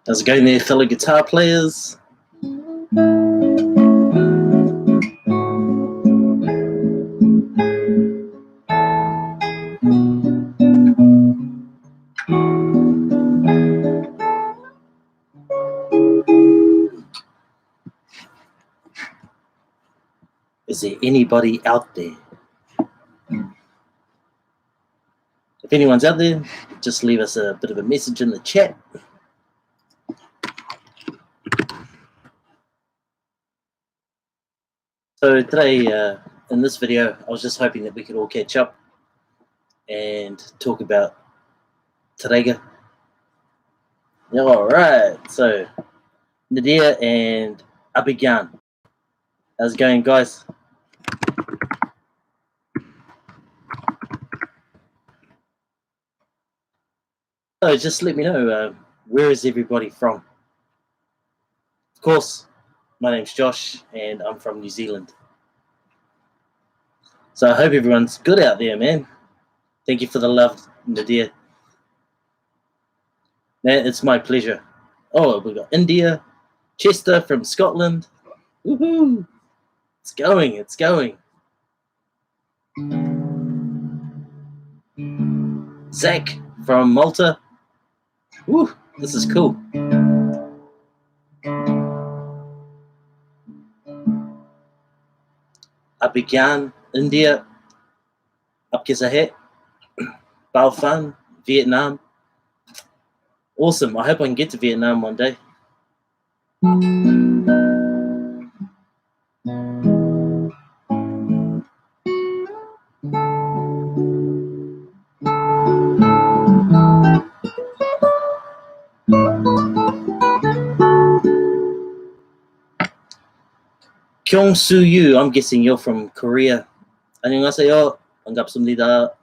How's it going there, fellow guitar players? Is there anybody out there? If anyone's out there, just leave us a bit of a message in the chat. So today, in this video, I was just hoping that we could all catch up and talk about Tarrega. All right, so Nadia and Abhigan. How's it going, guys? So just let me know, where is everybody from? Of course, my name's Josh, and I'm from New Zealand. So I hope everyone's good out there, man. Thank you for the love, Nadia. Man, it's my pleasure. Oh, we got India, Chester from Scotland. Woohoo! It's going, it's going. Zach from Malta. Woo, this is cool. Abhigan, India. Aapke Sahe. Bao Phan, Vietnam. Awesome. I hope I can get to Vietnam one day. Kyung Soo Yu, I'm guessing you're from Korea. 안녕하세요. 반갑습니다.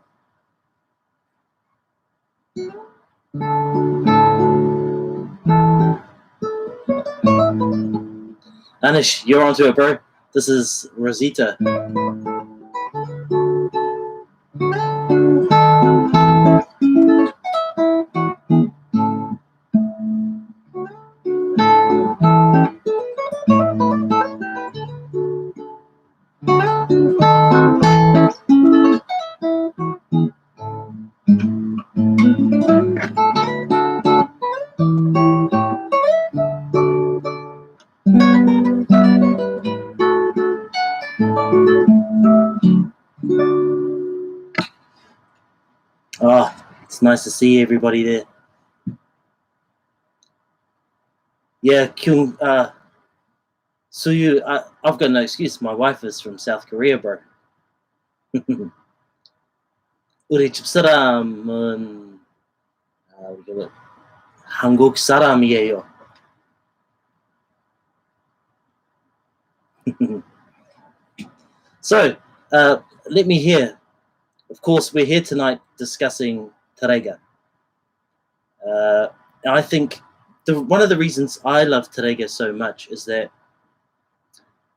Anish, you're onto it, bro. This is Rosita. Oh, it's nice to see everybody there. Yeah, Kyung Suyu, I've got no excuse. My wife is from South Korea, bro. 우리 집사람은 한국 사람이에요. So, let me hear. Of course, we're here tonight discussing Tarrega. I think one of the reasons I love Tarrega so much is that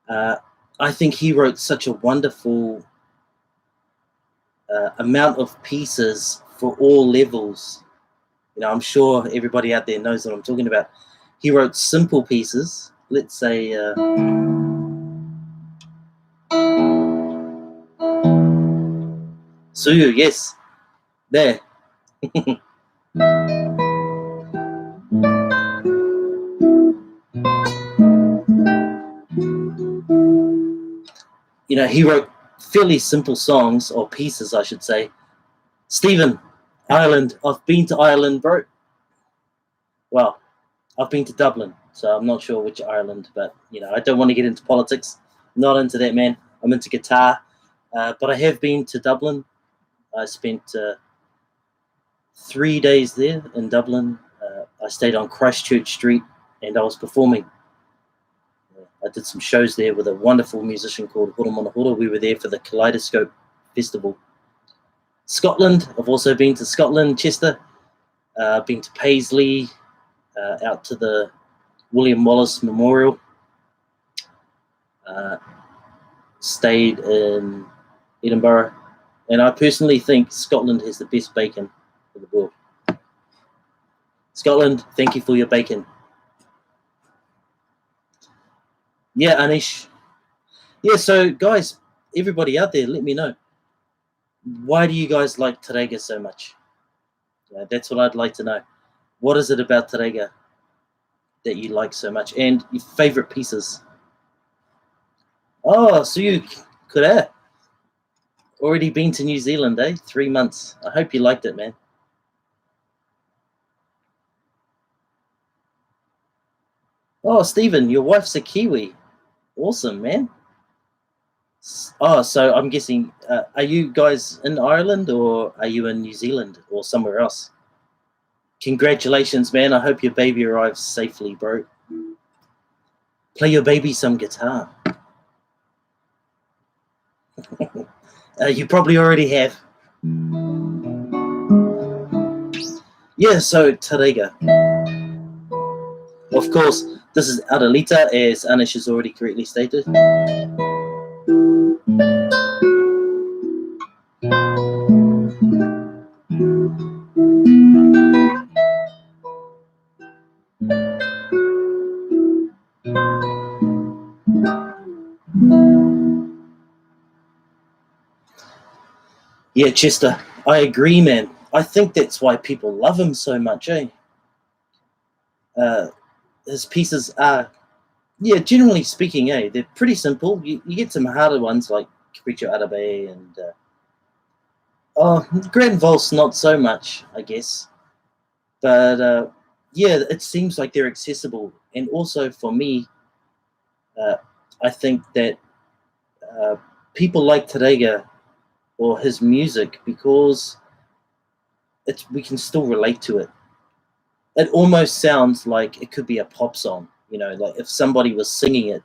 I think he wrote such a wonderful amount of pieces for all levels. You know, I'm sure everybody out there knows what I'm talking about. He wrote simple pieces. Let's say Suyu, yes, there. You know, he wrote fairly simple songs, or pieces, I should say. Stephen, Ireland. I've been to Ireland, bro. Well, I've been to Dublin, so I'm not sure which Ireland, but, you know, I don't want to get into politics. Not into that, man. I'm into guitar. But I have been to Dublin. I spent 3 days there in Dublin. I stayed on Christchurch Street, and I was performing. I did some shows there with a wonderful musician called Hura Monahura. We were there for the Kaleidoscope Festival. Scotland, I've also been to Scotland, Chester. Been to Paisley, out to the William Wallace Memorial. Stayed in Edinburgh. And I personally think Scotland has the best bacon. for the world. Scotland, thank you for your bacon. Yeah, Anish. Yeah, so guys, everybody out there, let me know. Why do you guys like Tarrega so much? Yeah, that's what I'd like to know. What is it about Tarrega that you like so much? And your favorite pieces? Oh, so you could have already been to New Zealand, eh? 3 months. I hope you liked it, man. Oh, Stephen, your wife's a Kiwi. Awesome, man. Oh, so I'm guessing, are you guys in Ireland or are you in New Zealand or somewhere else? Congratulations, man. I hope your baby arrives safely, bro. Play your baby some guitar. You probably already have. Yeah, so Tarrega. Of course, this is Adelita, as Anish has already correctly stated. Yeah, Chester, I agree, man. I think that's why people love him so much, eh? His pieces are, yeah, generally speaking, they're pretty simple. You get some harder ones like Capriccio Arabe and Grand Valse, not so much, I guess. But yeah, it seems like they're accessible. And also for me, I think that people like Tarrega or his music because we can still relate to it. It almost sounds like it could be a pop song, like if somebody was singing it,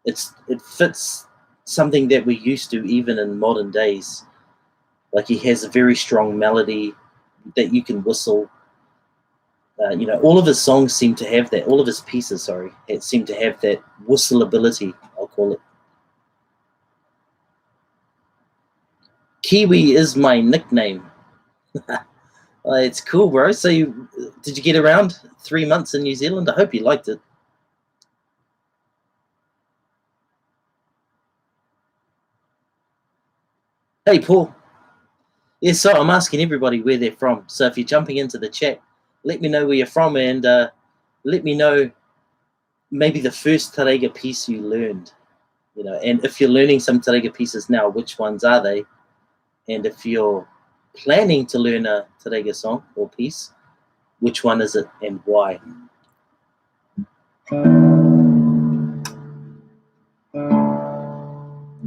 it fits something that we're used to even in modern days. Like he has a very strong melody that you can whistle. All of his songs seem to have that. All of his pieces, sorry, seem to have that whistleability, I'll call it. Kiwi is my nickname. It's cool, bro. So, did you get around 3 months in New Zealand? I hope you liked it. Hey, Paul. Yeah, so I'm asking everybody where they're from. So if you're jumping into the chat, let me know where you're from and let me know maybe the first Tarrega piece you learned. And if you're learning some Tarrega pieces now, which ones are they? And if you're planning to learn a Tarrega song or piece, which one is it and why?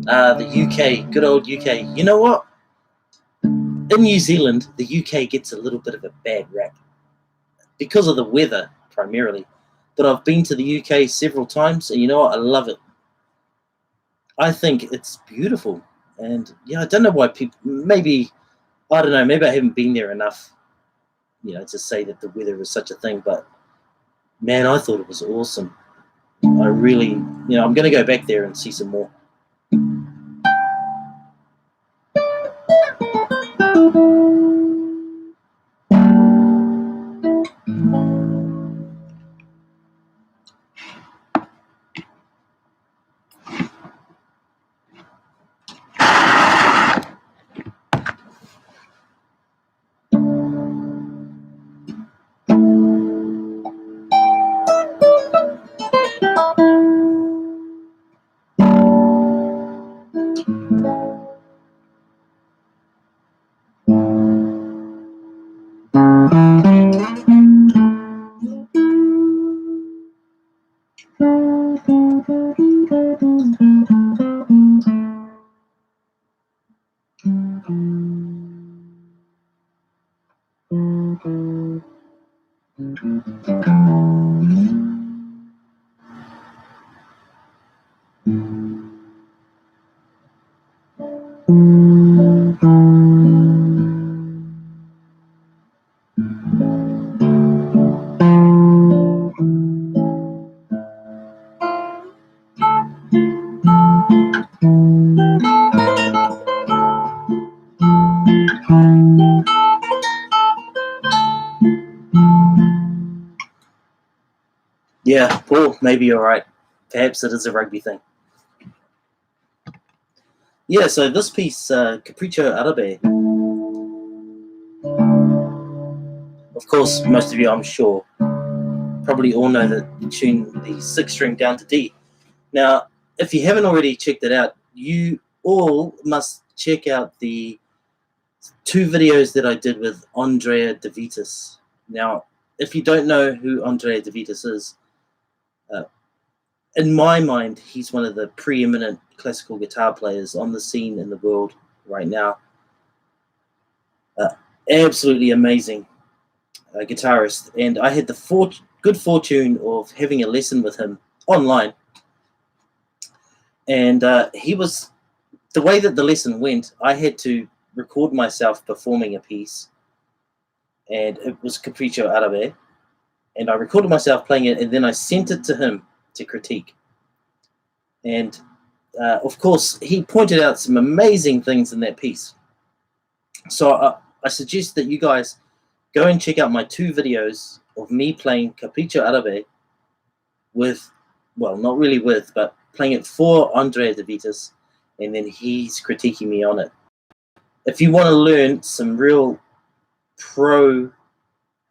The UK, good old UK. You know what? In New Zealand, the UK gets a little bit of a bad rap because of the weather, primarily. But I've been to the UK several times, and you know what? I love it. I think it's beautiful. And yeah, I don't know why people, maybe, I don't know, maybe I haven't been there enough, to say that the weather is such a thing. But man, I thought it was awesome. I really, I'm going to go back there and see some more. maybe you're right. Perhaps it is a rugby thing. Yeah, so this piece, Capriccio Árabe. Of course, most of you, I'm sure, probably all know that you tune the 6th string down to D. Now, if you haven't already checked it out, you all must check out the 2 videos that I did with Andrea De Vitis. Now, if you don't know who Andrea De Vitis is, in my mind, he's one of the preeminent classical guitar players on the scene in the world right now. Absolutely amazing guitarist, and I had the good fortune of having a lesson with him online. And he was, the way that the lesson went, I had to record myself performing a piece, and it was Capriccio Árabe, and I recorded myself playing it, and then I sent it to him to critique. And of course, he pointed out some amazing things in that piece. So I suggest that you guys go and check out my 2 videos of me playing Capriccio Árabe with, well, not really with, but playing it for Andrea De Vitis, and then he's critiquing me on it. If you want to learn some real pro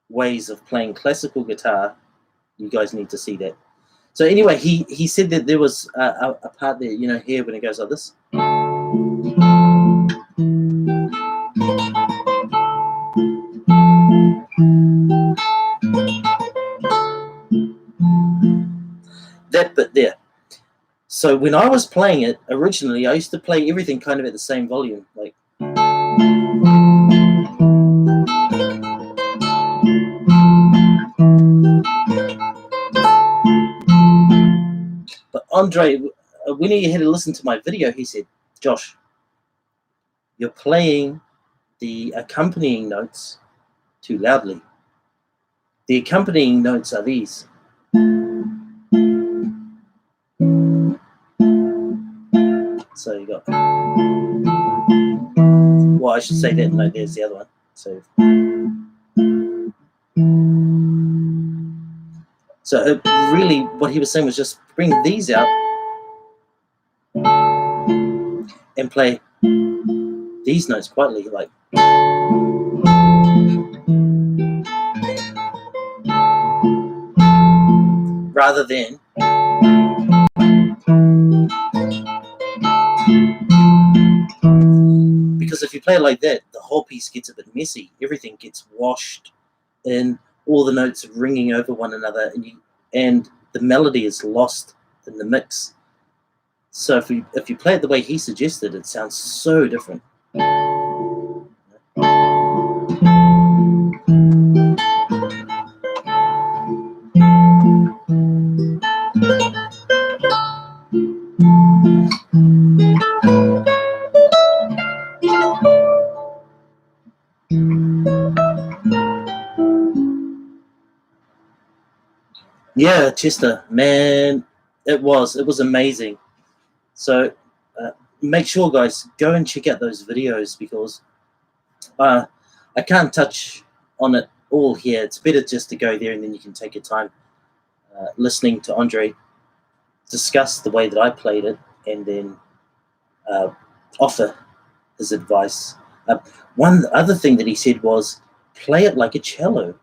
ways of playing classical guitar, you guys need to see that. So anyway, he said that there was a part there, you know, here when it goes like this. That bit there. So when I was playing it originally, I used to play everything kind of at the same volume, like. But Andre, when he had to listen to my video, he said, "Josh, you're playing the accompanying notes too loudly. The accompanying notes are these." So you got, well, I should say that note, there's the other one. So it really, what he was saying was just bring these out and play these notes quietly, like. Rather than because if you play it like that, the whole piece gets a bit messy. Everything gets washed in, all the notes ringing over one another, and the melody is lost in the mix. So if you play it the way he suggested, it sounds so different. Yeah, Chester, man, it was amazing. So make sure, guys, go and check out those videos, because I can't touch on it all here. It's better just to go there, and then you can take your time listening to Andre discuss the way that I played it, and then offer his advice. One other thing that he said was, play it like a cello.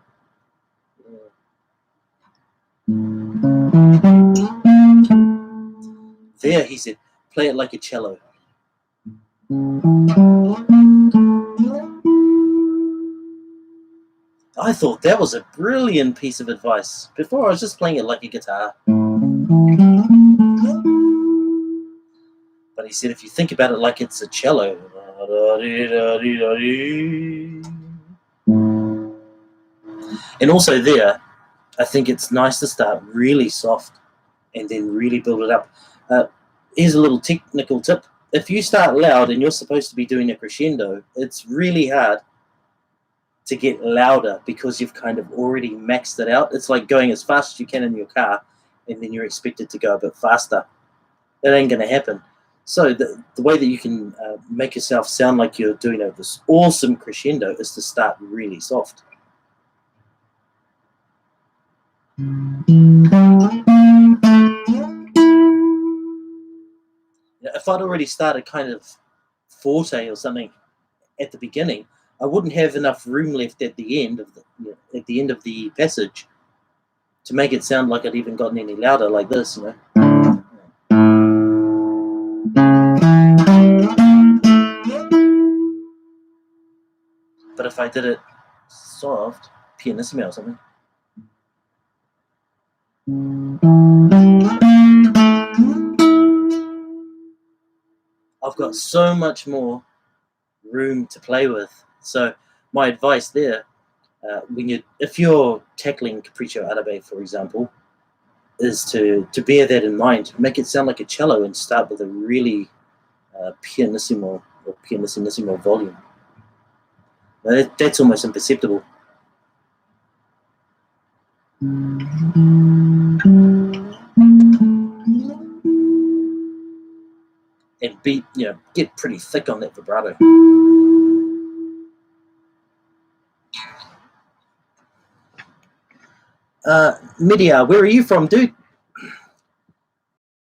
There, he said, play it like a cello. I thought that was a brilliant piece of advice. Before, I was just playing it like a guitar. But he said, if you think about it like it's a cello. And also there, I think it's nice to start really soft and then really build it up. Here's a little technical tip. If you start loud and you're supposed to be doing a crescendo, it's really hard to get louder because you've kind of already maxed it out. It's like going as fast as you can in your car, and then you're expected to go a bit faster. That ain't going to happen. So the way that you can make yourself sound like you're doing this awesome crescendo is to start really soft. if I'd already started kind of forte or something at the beginning, I wouldn't have enough room left at the end of the passage to make it sound like I'd even gotten any louder, like this, you know. But if I did it soft, pianissimo or something. I've got so much more room to play with. So my advice there, if you're tackling Capriccio Arabe, for example, is to bear that in mind. Make it sound like a cello and start with a really pianissimo or pianissimissimo volume. That's almost imperceptible. And get pretty thick on that vibrato. Media, where are you from, dude?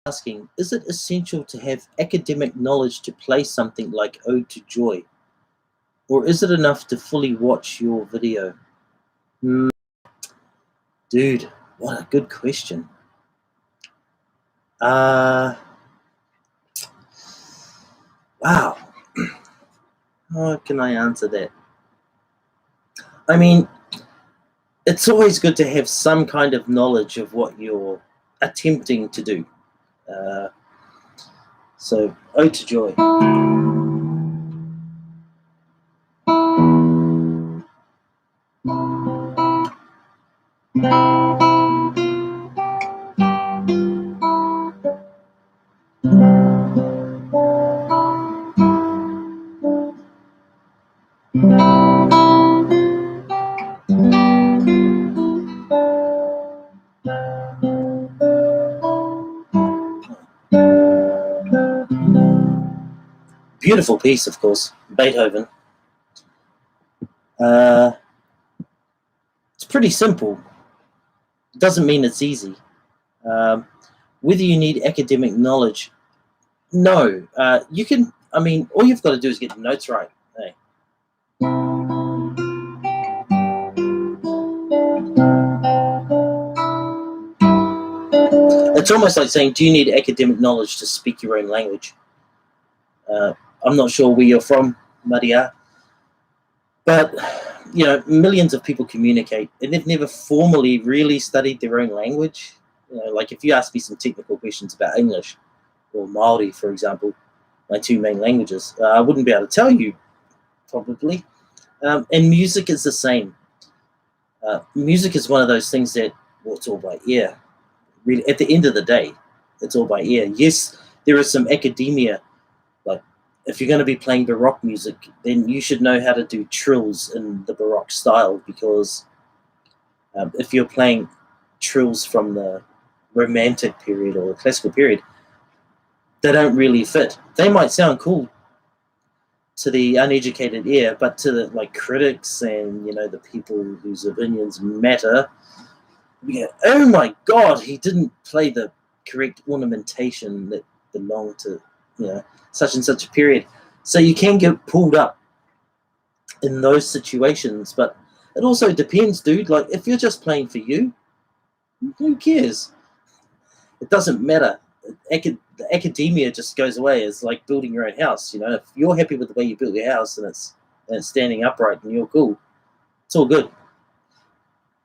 Asking, is it essential to have academic knowledge to play something like Ode to Joy? Or is it enough to fully watch your video? Dude, what a good question. Wow. How can I answer that? I mean, it's always good to have some kind of knowledge of what you're attempting to do. So, Ode to Joy. Beautiful piece, of course, Beethoven. It's pretty simple. Doesn't mean it's easy. Whether you need academic knowledge, no. You can. I mean, all you've got to do is get the notes right. Hey. It's almost like saying, do you need academic knowledge to speak your own language? I'm not sure where you're from, Maria, but millions of people communicate, and they've never formally really studied their own language. Like if you ask me some technical questions about English or Maori, for example, my two main languages, I wouldn't be able to tell you, probably. And music is the same. Music is one of those things that, well, it's all by ear. Really, at the end of the day, it's all by ear. Yes, there is some academia. Like, if you're going to be playing Baroque music, then you should know how to do trills in the Baroque style, because if you're playing trills from the Romantic period or the Classical period, they don't really fit. They might sound cool to the uneducated ear, but to the critics and the people whose opinions matter, oh my God, he didn't play the correct ornamentation that belonged to such and such a period. So you can get pulled up in those situations, but it also depends, dude. Like, if you're just playing for you, who cares? It doesn't matter. The academia just goes away. It's like building your own house. If you're happy with the way you built your house and it's standing upright and you're cool, it's all good.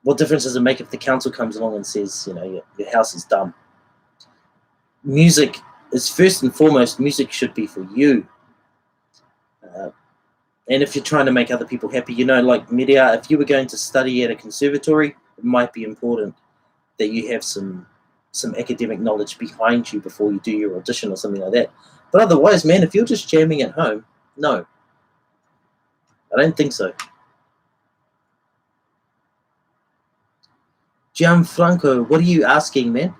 What difference does it make if the council comes along and says, your house is dumb? Music is first and foremost. Music should be for you. And if you're trying to make other people happy, like Media, if you were going to study at a conservatory, it might be important that you have some academic knowledge behind you before you do your audition or something like that. But otherwise, man, if you're just jamming at home, no. I don't think so. Gianfranco, what are you asking, man?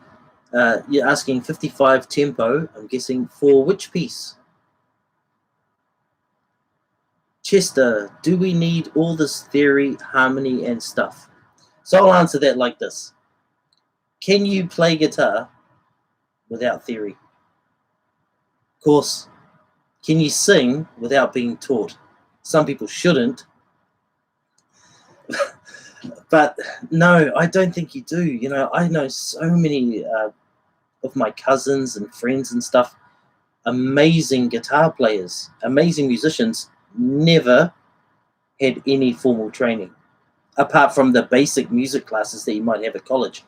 You're asking 55 tempo, I'm guessing, for which piece? Chester, do we need all this theory, harmony, and stuff? So I'll answer that like this. Can you play guitar without theory? Of course, can you sing without being taught? Some people shouldn't, but no, I don't think you do. You know, I know so many of my cousins and friends and stuff, amazing guitar players, amazing musicians, never had any formal training, apart from the basic music classes that you might have at college.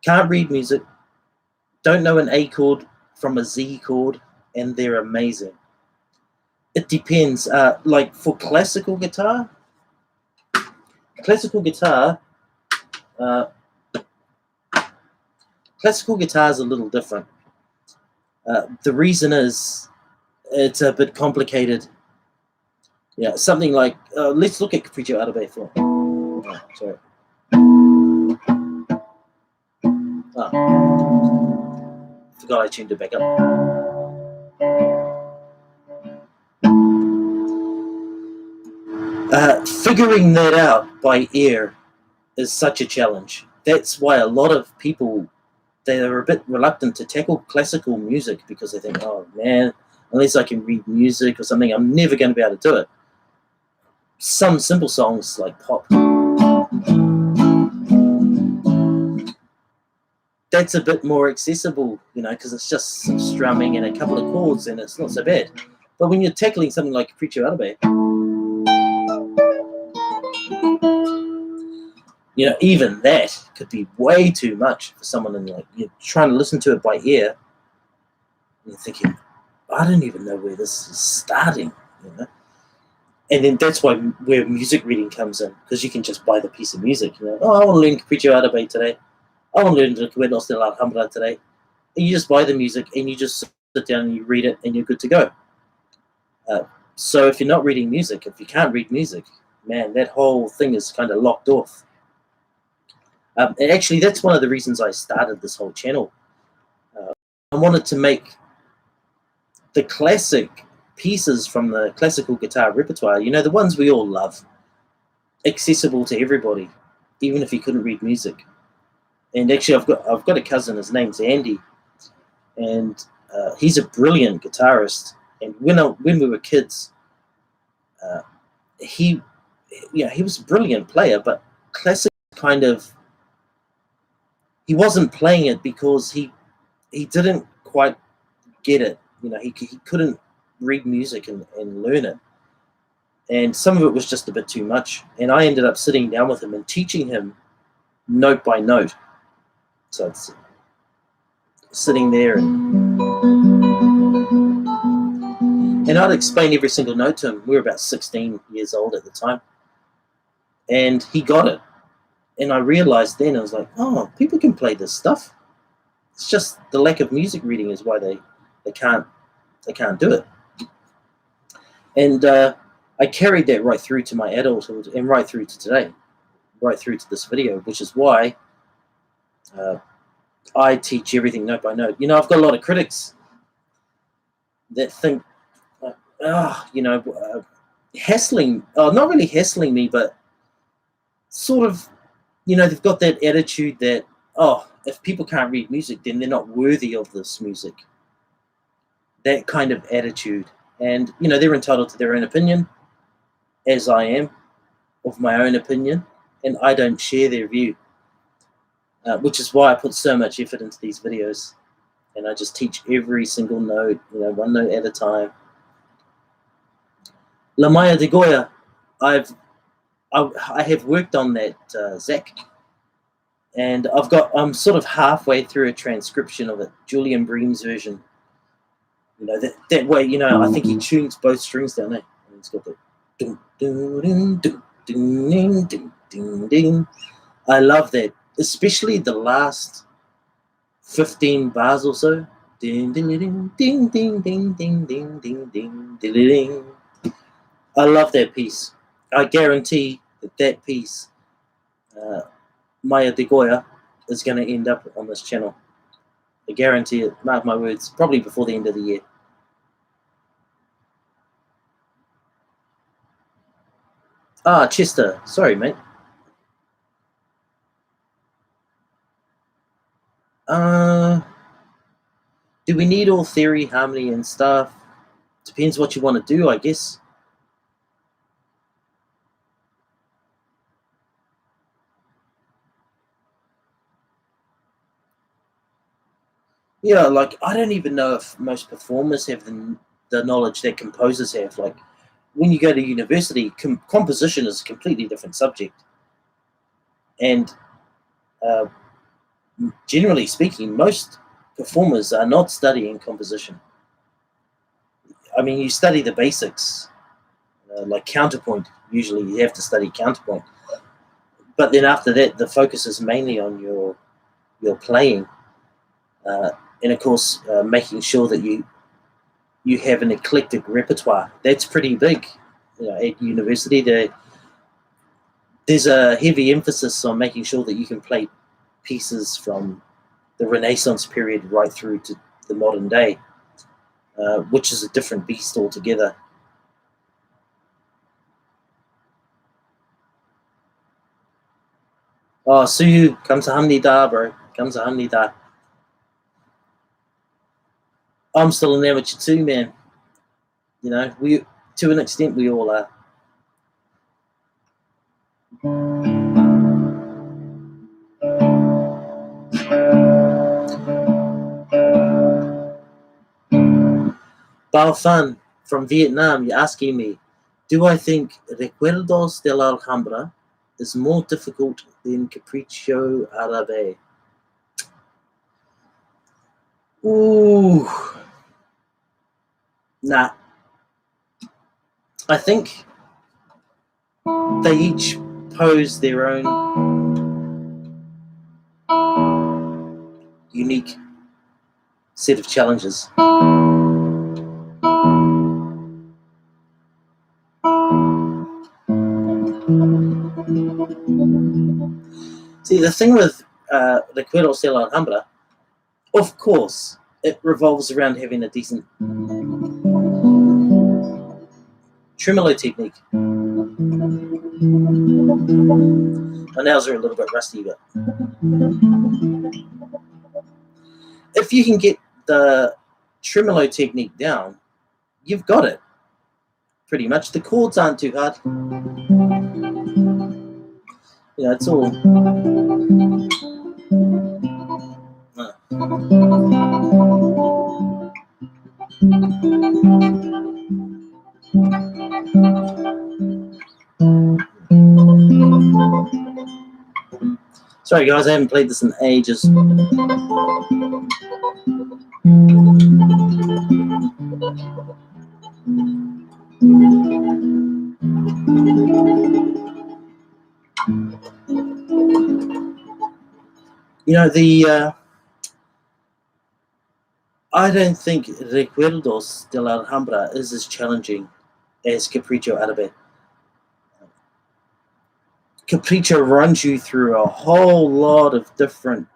Can't read music, don't know an A chord from a Z chord, and they're amazing. It depends. Like for classical guitar, classical guitar is a little different. The reason is it's a bit complicated. Yeah, something like let's look at Capriccio Arabe for. Oh, sorry. Forgot I tuned it back up. Figuring that out by ear is such a challenge. That's why a lot of people, they're a bit reluctant to tackle classical music because they think, oh man, unless I can read music or something, I'm never going to be able to do it. Some simple songs like pop, that's a bit more accessible, you know, because it's just some strumming and a couple of chords and it's not so bad. But when you're tackling something like Capriccio Arabe, you know, even that could be way too much for someone, and like you're trying to listen to it by ear, and you're thinking, I don't even know where this is starting, you know. And then that's where music reading comes in, because you can just buy the piece of music. You know, oh, I want to learn Capriccio Arabe today. I want to learn Recuerdos de la Alhambra today. And you just buy the music and you just sit down and you read it and you're good to go. So if you're not reading music, if you can't read music, man, that whole thing is kind of locked off. And actually, that's one of the reasons I started this whole channel. I wanted to make the classic pieces from the classical guitar repertoire, you know, the ones we all love, accessible to everybody, even if you couldn't read music. And actually, I've got a cousin. His name's Andy, and he's a brilliant guitarist. And when we were kids, he was a brilliant player, but classic kind of, he wasn't playing it because he didn't quite get it. You know, he couldn't read music and learn it. And some of it was just a bit too much. And I ended up sitting down with him and teaching him note by note. So it's sitting there and I'd explain every single note to him. We were about 16 years old at the time. And he got it. And I realized then, I was like, oh, people can play this stuff. It's just the lack of music reading is why they can't do it. And I carried that right through to my adulthood and right through to today, right through to this video, which is why I teach everything note by note. You know, I've got a lot of critics that think, hassling, not really hassling me, but sort of, you know, they've got that attitude that, oh, if people can't read music, then they're not worthy of this music. That kind of attitude. And, you know, they're entitled to their own opinion, as I am, of my own opinion, and I don't share their view, which is why I put so much effort into these videos. And I just teach every single note, you know, one note at a time. La Maya de Goya, I have worked on that, Zach, and I'm sort of halfway through a transcription of it, Julian Bream's version. You know, that way, you know, I think he tunes both strings down there. And he's got the ding, ding, ding, ding, ding, ding, ding, ding. I love that, especially the last 15 bars or so. Ding, ding, ding, ding, ding, ding, ding, ding, ding, ding, ding, ding. I love that piece. I guarantee that piece, Maya de Goya, is going to end up on this channel. I guarantee it. Mark my words. Probably before the end of the year. Ah, Chester. Sorry, mate. Do we need all theory, harmony, and stuff? Depends what you want to do, I guess. Yeah, like I don't even know if most performers have the knowledge that composers have. Like when you go to university, composition is a completely different subject, and uh, generally speaking, most performers are not studying composition. I mean, you study the basics, like counterpoint. Usually, you have to study counterpoint, but then after that, the focus is mainly on your playing, uh, and of course, making sure that you have an eclectic repertoire. That's pretty big. At university, there's a heavy emphasis on making sure that you can play pieces from the Renaissance period right through to the modern day, which is a different beast altogether. Oh, Suyu, kamsahamnida, bro. Kamsahamnida. I'm still an amateur too, man. We to an extent we all are. Bao Fan from Vietnam, you're asking me, do I think Recuerdos de la Alhambra is more difficult than Capriccio Árabe? Ooh, nah. I think they each pose their own unique set of challenges. See, the thing with Recuerdos de la Alhambra, of course, it revolves around having a decent tremolo technique. My nails are a little bit rusty, but if you can get the tremolo technique down, you've got it. Pretty much. The chords aren't too hard. It's all. Sorry, guys, I haven't played this in ages. I don't think Recuerdos de la Alhambra is as challenging as Capriccio Árabe. Capriccio runs you through a whole lot of different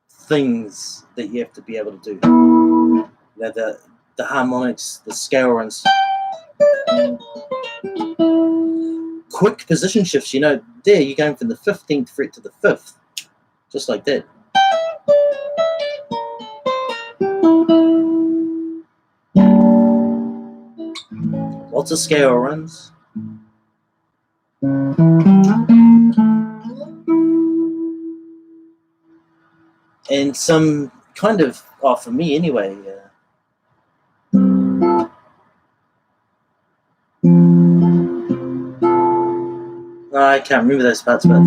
things that you have to be able to do. The harmonics, the scale runs, quick position shifts. There you're going from the 15th fret to the 5th, just like that. Lots of scale runs. And some kind of, for me anyway, I can't remember those parts, but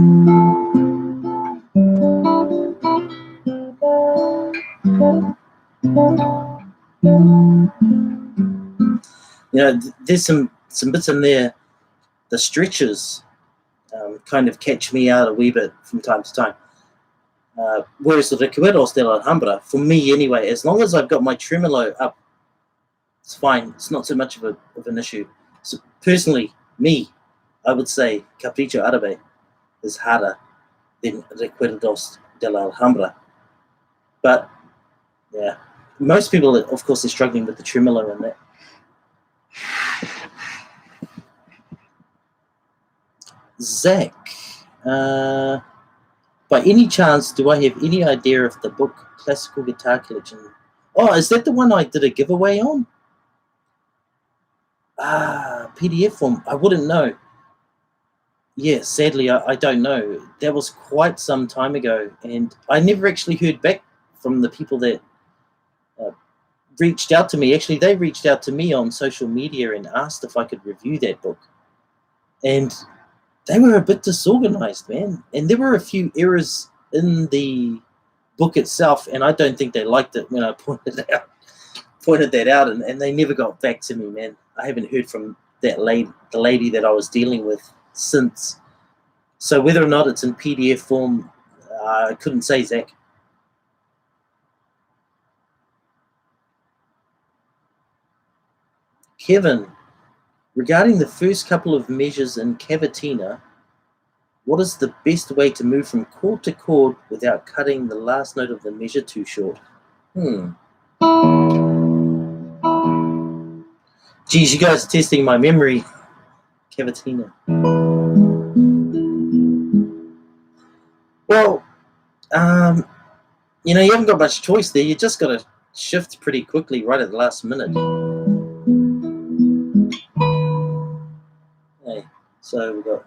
there's some bits in there. The stretches kind of catch me out a wee bit from time to time. Whereas the Recuerdos de la Alhambra, for me anyway, as long as I've got my tremolo up, it's fine. It's not so much of an issue. So personally, I would say Capriccio Árabe is harder than Recuerdos de la Alhambra. But yeah, most people, of course, are struggling with the tremolo in that. Zach, by any chance, do I have any idea if the book Classical Guitar Collection Oh, is that the one I did a giveaway on? PDF form. I wouldn't know. Yeah, sadly, I don't know. That was quite some time ago, and I never actually heard back from the people that uh, reached out to me. Actually, they reached out to me on social media and asked if I could review that book. And they were a bit disorganized, man. And there were a few errors in the book itself, and I don't think they liked it when I pointed that out, and they never got back to me, man. I haven't heard from the lady that I was dealing with since. So whether or not it's in PDF form, I couldn't say, Zach. Kevin, regarding the first couple of measures in cavatina, what is the best way to move from chord to chord without cutting the last note of the measure too short? Geez, you guys are testing my memory. Cavatina. Well, you haven't got much choice there. You just got to shift pretty quickly right at the last minute. Okay, so we've got...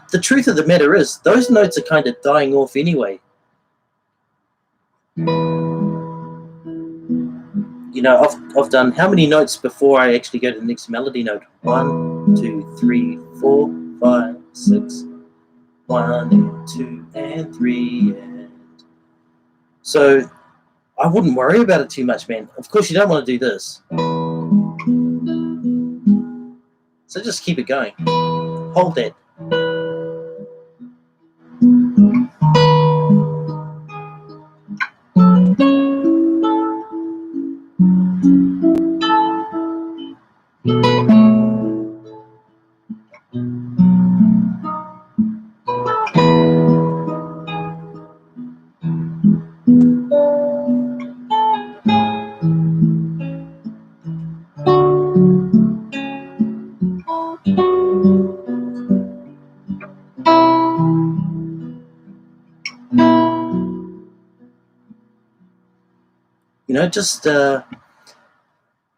the truth of the matter is, those notes are kind of dying off anyway. I've done how many notes before I actually go to the next melody note? 1, 2, 3, 4, 5, 6. 1, 2, and 3. And so I wouldn't worry about it too much, man. Of course, you don't want to do this. So just keep it going. Hold that.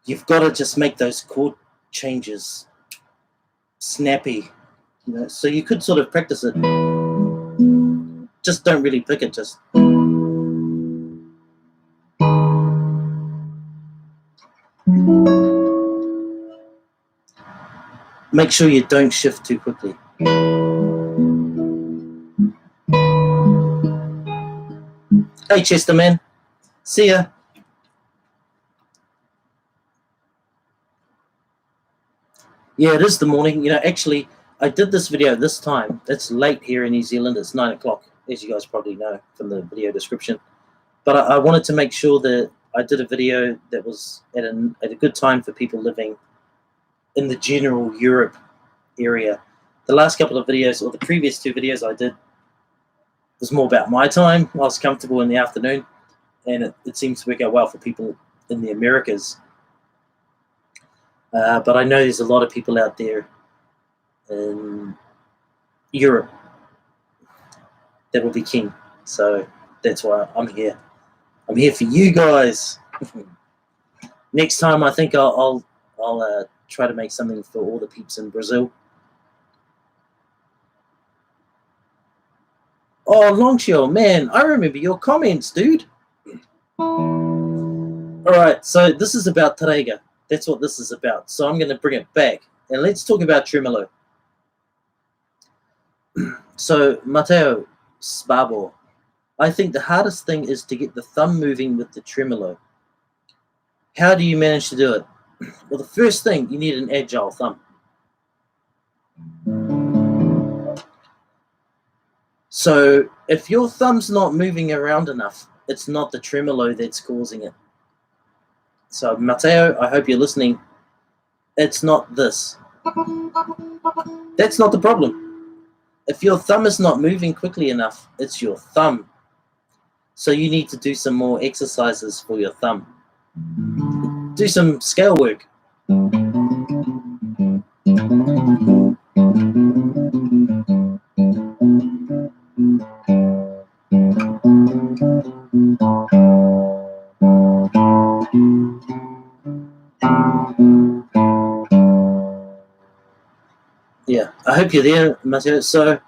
You've got to just make those chord changes snappy. So you could sort of practice it. Just don't really pick it. Just make sure you don't shift too quickly. Hey, Chester, man. See ya. Yeah, it is the morning. Actually, I did this video this time. It's late here in New Zealand. It's 9 o'clock, as you guys probably know from the video description. But I wanted to make sure that I did a video that was at a good time for people living in the general Europe area. The last couple of videos, or the previous 2 videos I did, was more about my time. I was comfortable in the afternoon, and it seems to work out well for people in the Americas. But I know there's a lot of people out there in Europe that will be keen. So that's why I'm here. I'm here for you guys. Next time, I think I'll try to make something for all the peeps in Brazil. Oh, Longshore, man, I remember your comments, dude. All right, so this is about Tarrega. That's what this is about. So I'm going to bring it back, and let's talk about tremolo. So, Matteo Sbabo, I think the hardest thing is to get the thumb moving with the tremolo. How do you manage to do it? Well, the first thing, you need an agile thumb. So if your thumb's not moving around enough, it's not the tremolo that's causing it. So, Matteo, I hope you're listening. It's not this. That's not the problem. If your thumb is not moving quickly enough, it's your thumb. So you need to do some more exercises for your thumb. Do some scale work. Yeah, I hope you're there, Mateo. So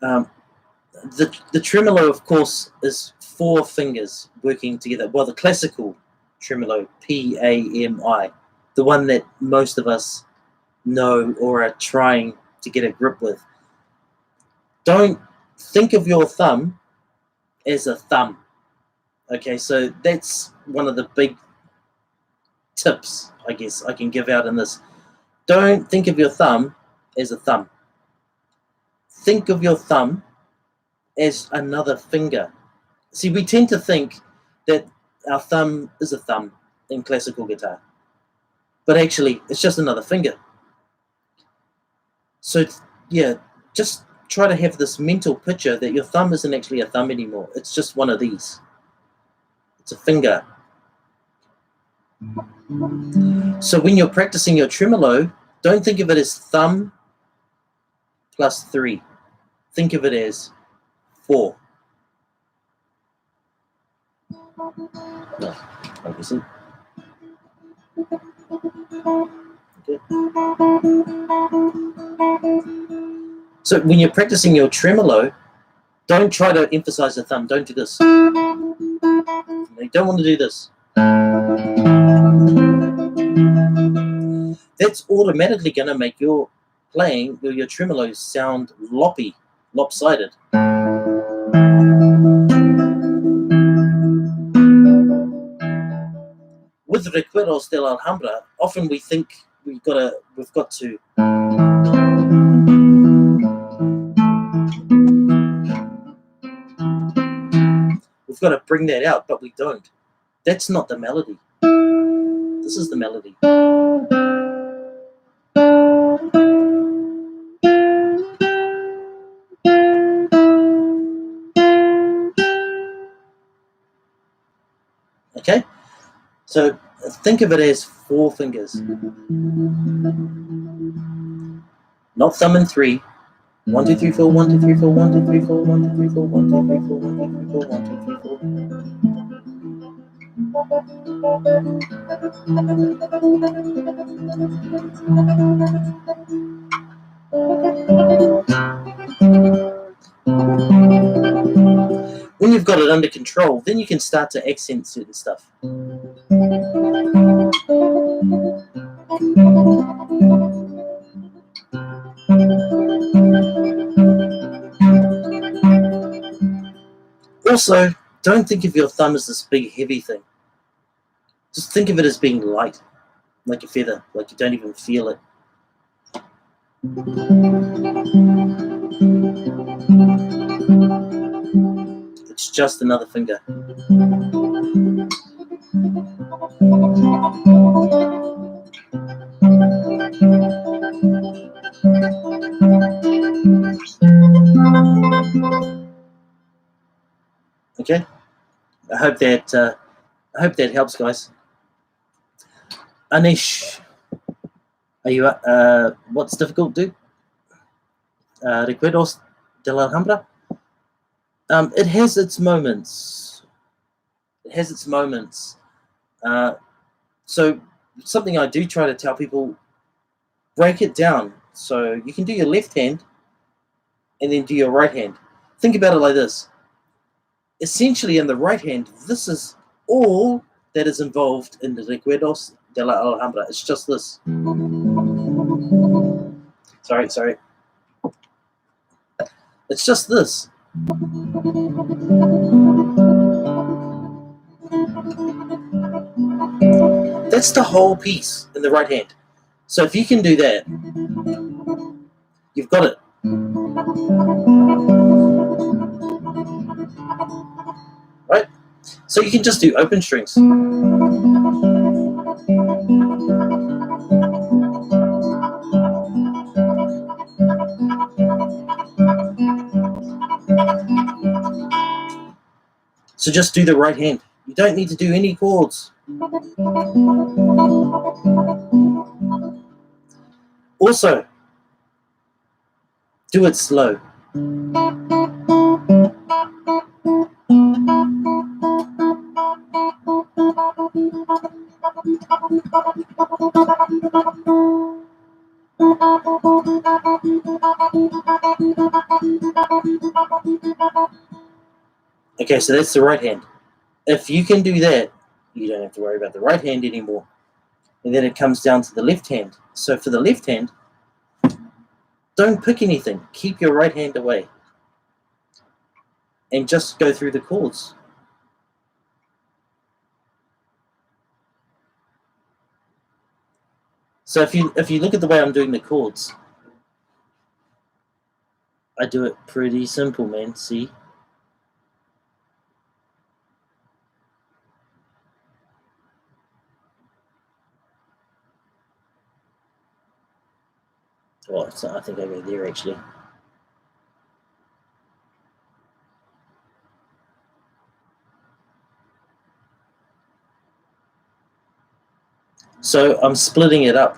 the tremolo, of course, is 4 fingers working together. Well, the classical tremolo, P-A-M-I, the one that most of us know or are trying to get a grip with. Don't think of your thumb as a thumb. Okay, so that's one of the big tips, I guess, I can give out in this. Don't think of your thumb as a thumb. Think of your thumb as another finger. See, we tend to think that our thumb is a thumb in classical guitar, but actually it's just another finger. So yeah, just try to have this mental picture that your thumb isn't actually a thumb anymore. It's just one of these. It's a finger. So when you're practicing your tremolo, don't think of it as thumb plus 3. Think of it as 4. No, obviously. Okay. So when you're practicing your tremolo, don't try to emphasize the thumb. Don't do this. You don't want to do this. That's automatically going to make your playing, your tremolo, sound lopsided. With Recuerdos de la Alhambra, often we think we've got to bring that out, but we don't. That's not the melody. This is the melody. Okay? So think of it as 4 fingers. Not thumb and 3. 1, 2, 3, 4, 1, 2, 3, 4, 1, 2, 3, 4, 1, 2, 3, 4, 1, 2, 3, 4, 1, 2, 3, 4, 1, 2, 3, 4. When you've got it under control, then you can start to accent certain stuff. Also, don't think of your thumb as this big heavy thing. Just think of it as being light, like a feather, like you don't even feel it. It's just another finger. Okay, I hope that helps, guys. Anish, are you? What's difficult, dude? Recuerdos de la Alhambra. It has its moments. It has its moments. So something I do try to tell people: break it down. So you can do your left hand, and then do your right hand. Think about it like this. Essentially, in the right hand, this is all that is involved in the Recuerdos de la Alhambra. It's just this. Sorry. It's just this. That's the whole piece in the right hand. So if you can do that, you've got it. Right? So you can just do open strings. So just do the right hand. You don't need to do any chords. Also, Do it slow. Okay, so that's the right hand. If you can do that, you don't have to worry about the right hand anymore. And then it comes down to the left hand. So for the left hand, don't pick anything. Keep your right hand away. And just go through the chords. So if you look at the way I'm doing the chords, I do it pretty simple, man. See? Oh, so I think I go there actually. So I'm splitting it up.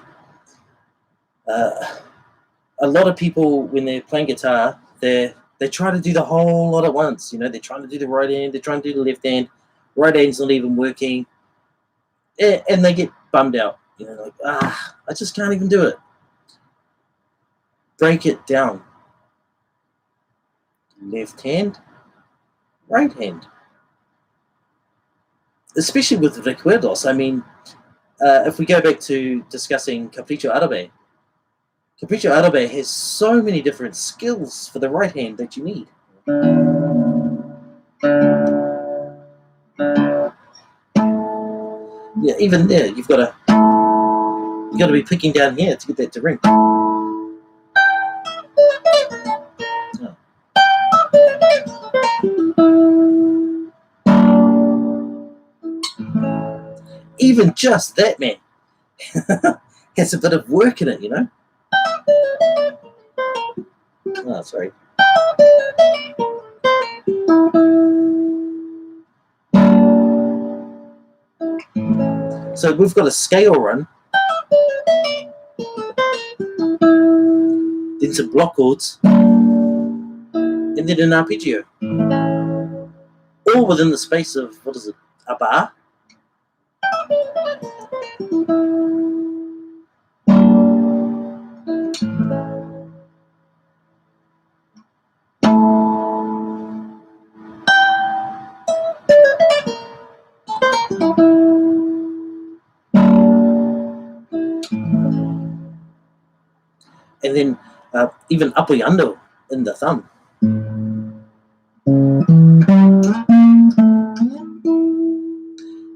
A lot of people, when they're playing guitar, they try to do the whole lot at once. You know, they're trying to do the right hand, they're trying to do the left hand. Right hand's not even working, and they get bummed out. You know, like, I just can't even do it. Break it down. Left hand, right hand. Especially with recuerdos. I mean, if we go back to discussing Capricho Árabe, Capricho Árabe has so many different skills for the right hand that you need. Yeah, even there, you've got to be picking down here to get that to ring. Even just that, man, has a bit of work in it, you know. Oh, sorry. So we've got a scale run, then some block chords, and then an arpeggio, all within the space of, what is it, a bar? And then even apoyando in the thumb.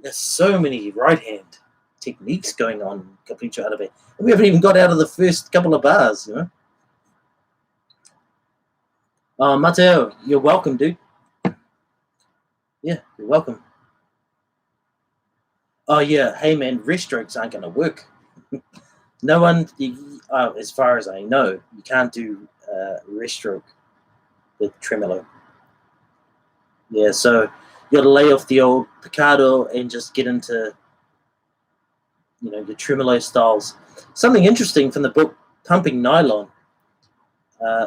There's so many right hand techniques going on in Capricho Árabe. And we haven't even got out of the first couple of bars, you know. Mateo, you're welcome, dude. Yeah, you're welcome. Oh, yeah. Hey, man, wrist strokes aren't going to work. No one, as far as I know, you can't do wrist stroke with tremolo. Yeah, so you got to lay off the old picado and just get into, you know, your tremolo styles. Something interesting from the book Pumping Nylon,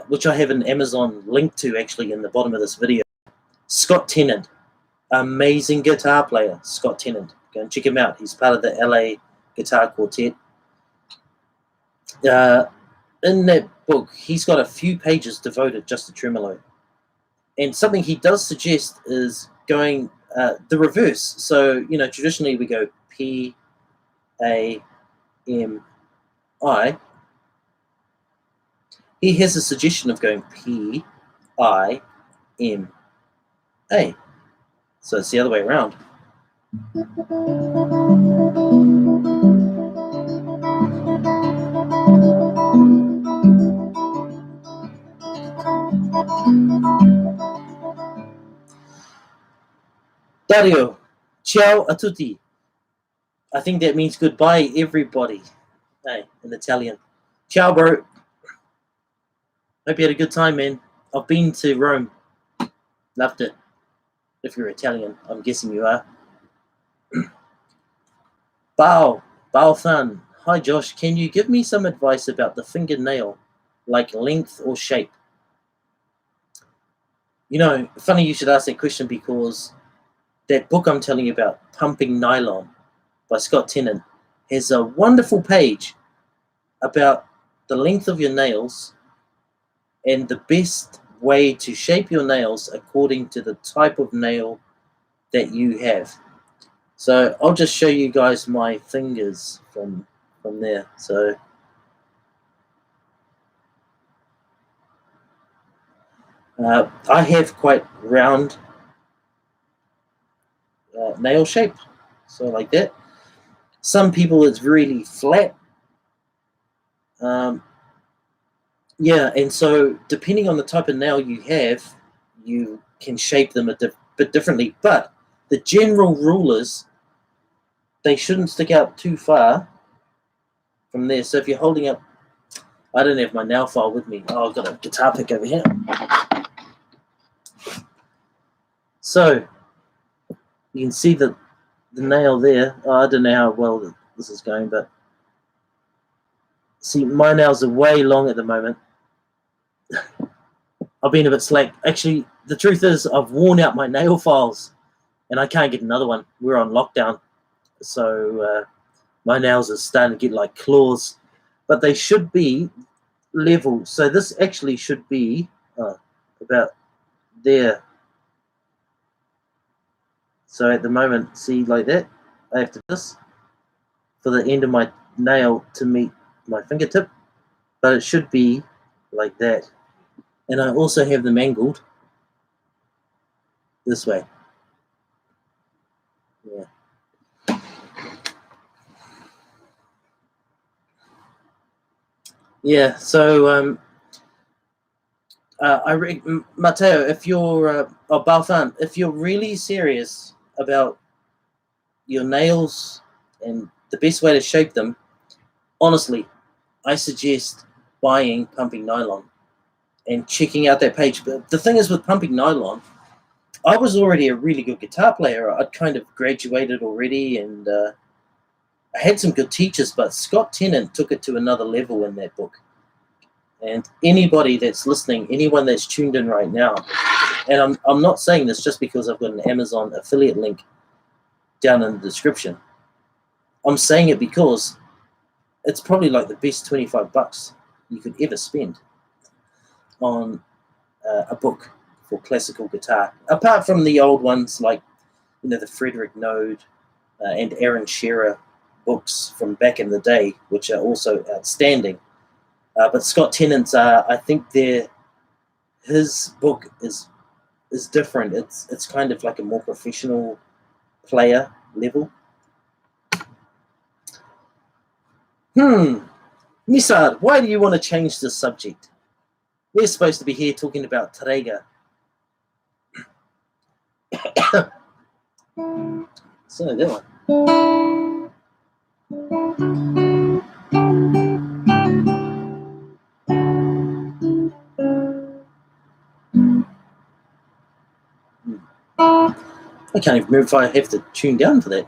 which I have an Amazon link to actually in the bottom of this video. Scott Tennant, amazing guitar player, Scott Tennant. Go and check him out. He's part of the LA Guitar Quartet. In that book, he's got a few pages devoted just to tremolo. And something he does suggest is going the reverse. So, you know, traditionally we go P, A, M, I. He has a suggestion of going P, I, M, A. So it's the other way around. Dario, ciao a tutti. I think that means goodbye, everybody. Hey, in Italian. Ciao, bro. Hope you had a good time, man. I've been to Rome. Loved it. If you're Italian, I'm guessing you are. Bao Fan. Hi, Josh. Can you give me some advice about the fingernail, like length or shape? You know, funny you should ask that question, because that book I'm telling you about, Pumping Nylon by Scott Tennant, has a wonderful page about the length of your nails and the best way to shape your nails according to the type of nail that you have. So I'll just show you guys my fingers from there. So I have quite round nail shape, so like that. Some people it's really flat. Yeah, and so depending on the type of nail you have, you can shape them a bit differently. But the general rule is they shouldn't stick out too far from there. So if you're holding up, I don't have my nail file with me. Oh, I've got a guitar pick over here. So you can see the nail there. Oh, I don't know how well this is going, but see, my nails are way long at the moment. I've been a bit slack. Actually, the truth is I've worn out my nail files and I can't get another one. We're on lockdown. So my nails are starting to get like claws, but they should be level. So this actually should be about there. So at the moment, see, like that, I have to do this for the end of my nail to meet my fingertip, but it should be like that. And I also have them angled this way. Yeah. Yeah, so Mateo, if you're or Balfan, if you're really serious about your nails and the best way to shape them, honestly, I suggest buying Pumping Nylon and checking out that page. But the thing is, with Pumping Nylon, I was already a really good guitar player. I'd kind of graduated already, and I had some good teachers, but Scott Tennant took it to another level in that book. And anybody that's listening, anyone that's tuned in right now, and I'm not saying this just because I've got an Amazon affiliate link down in the description. I'm saying it because it's probably like the best $25 you could ever spend on a book for classical guitar. Apart from the old ones like, you know, the Frederick Node and Aaron Shearer books from back in the day, which are also outstanding. But Scott Tennant's, I think his book is different. It's kind of like a more professional player level. Misad, why do you want to change the subject? We're supposed to be here talking about Tarrega. So that one. I can't even remember if I have to tune down for that.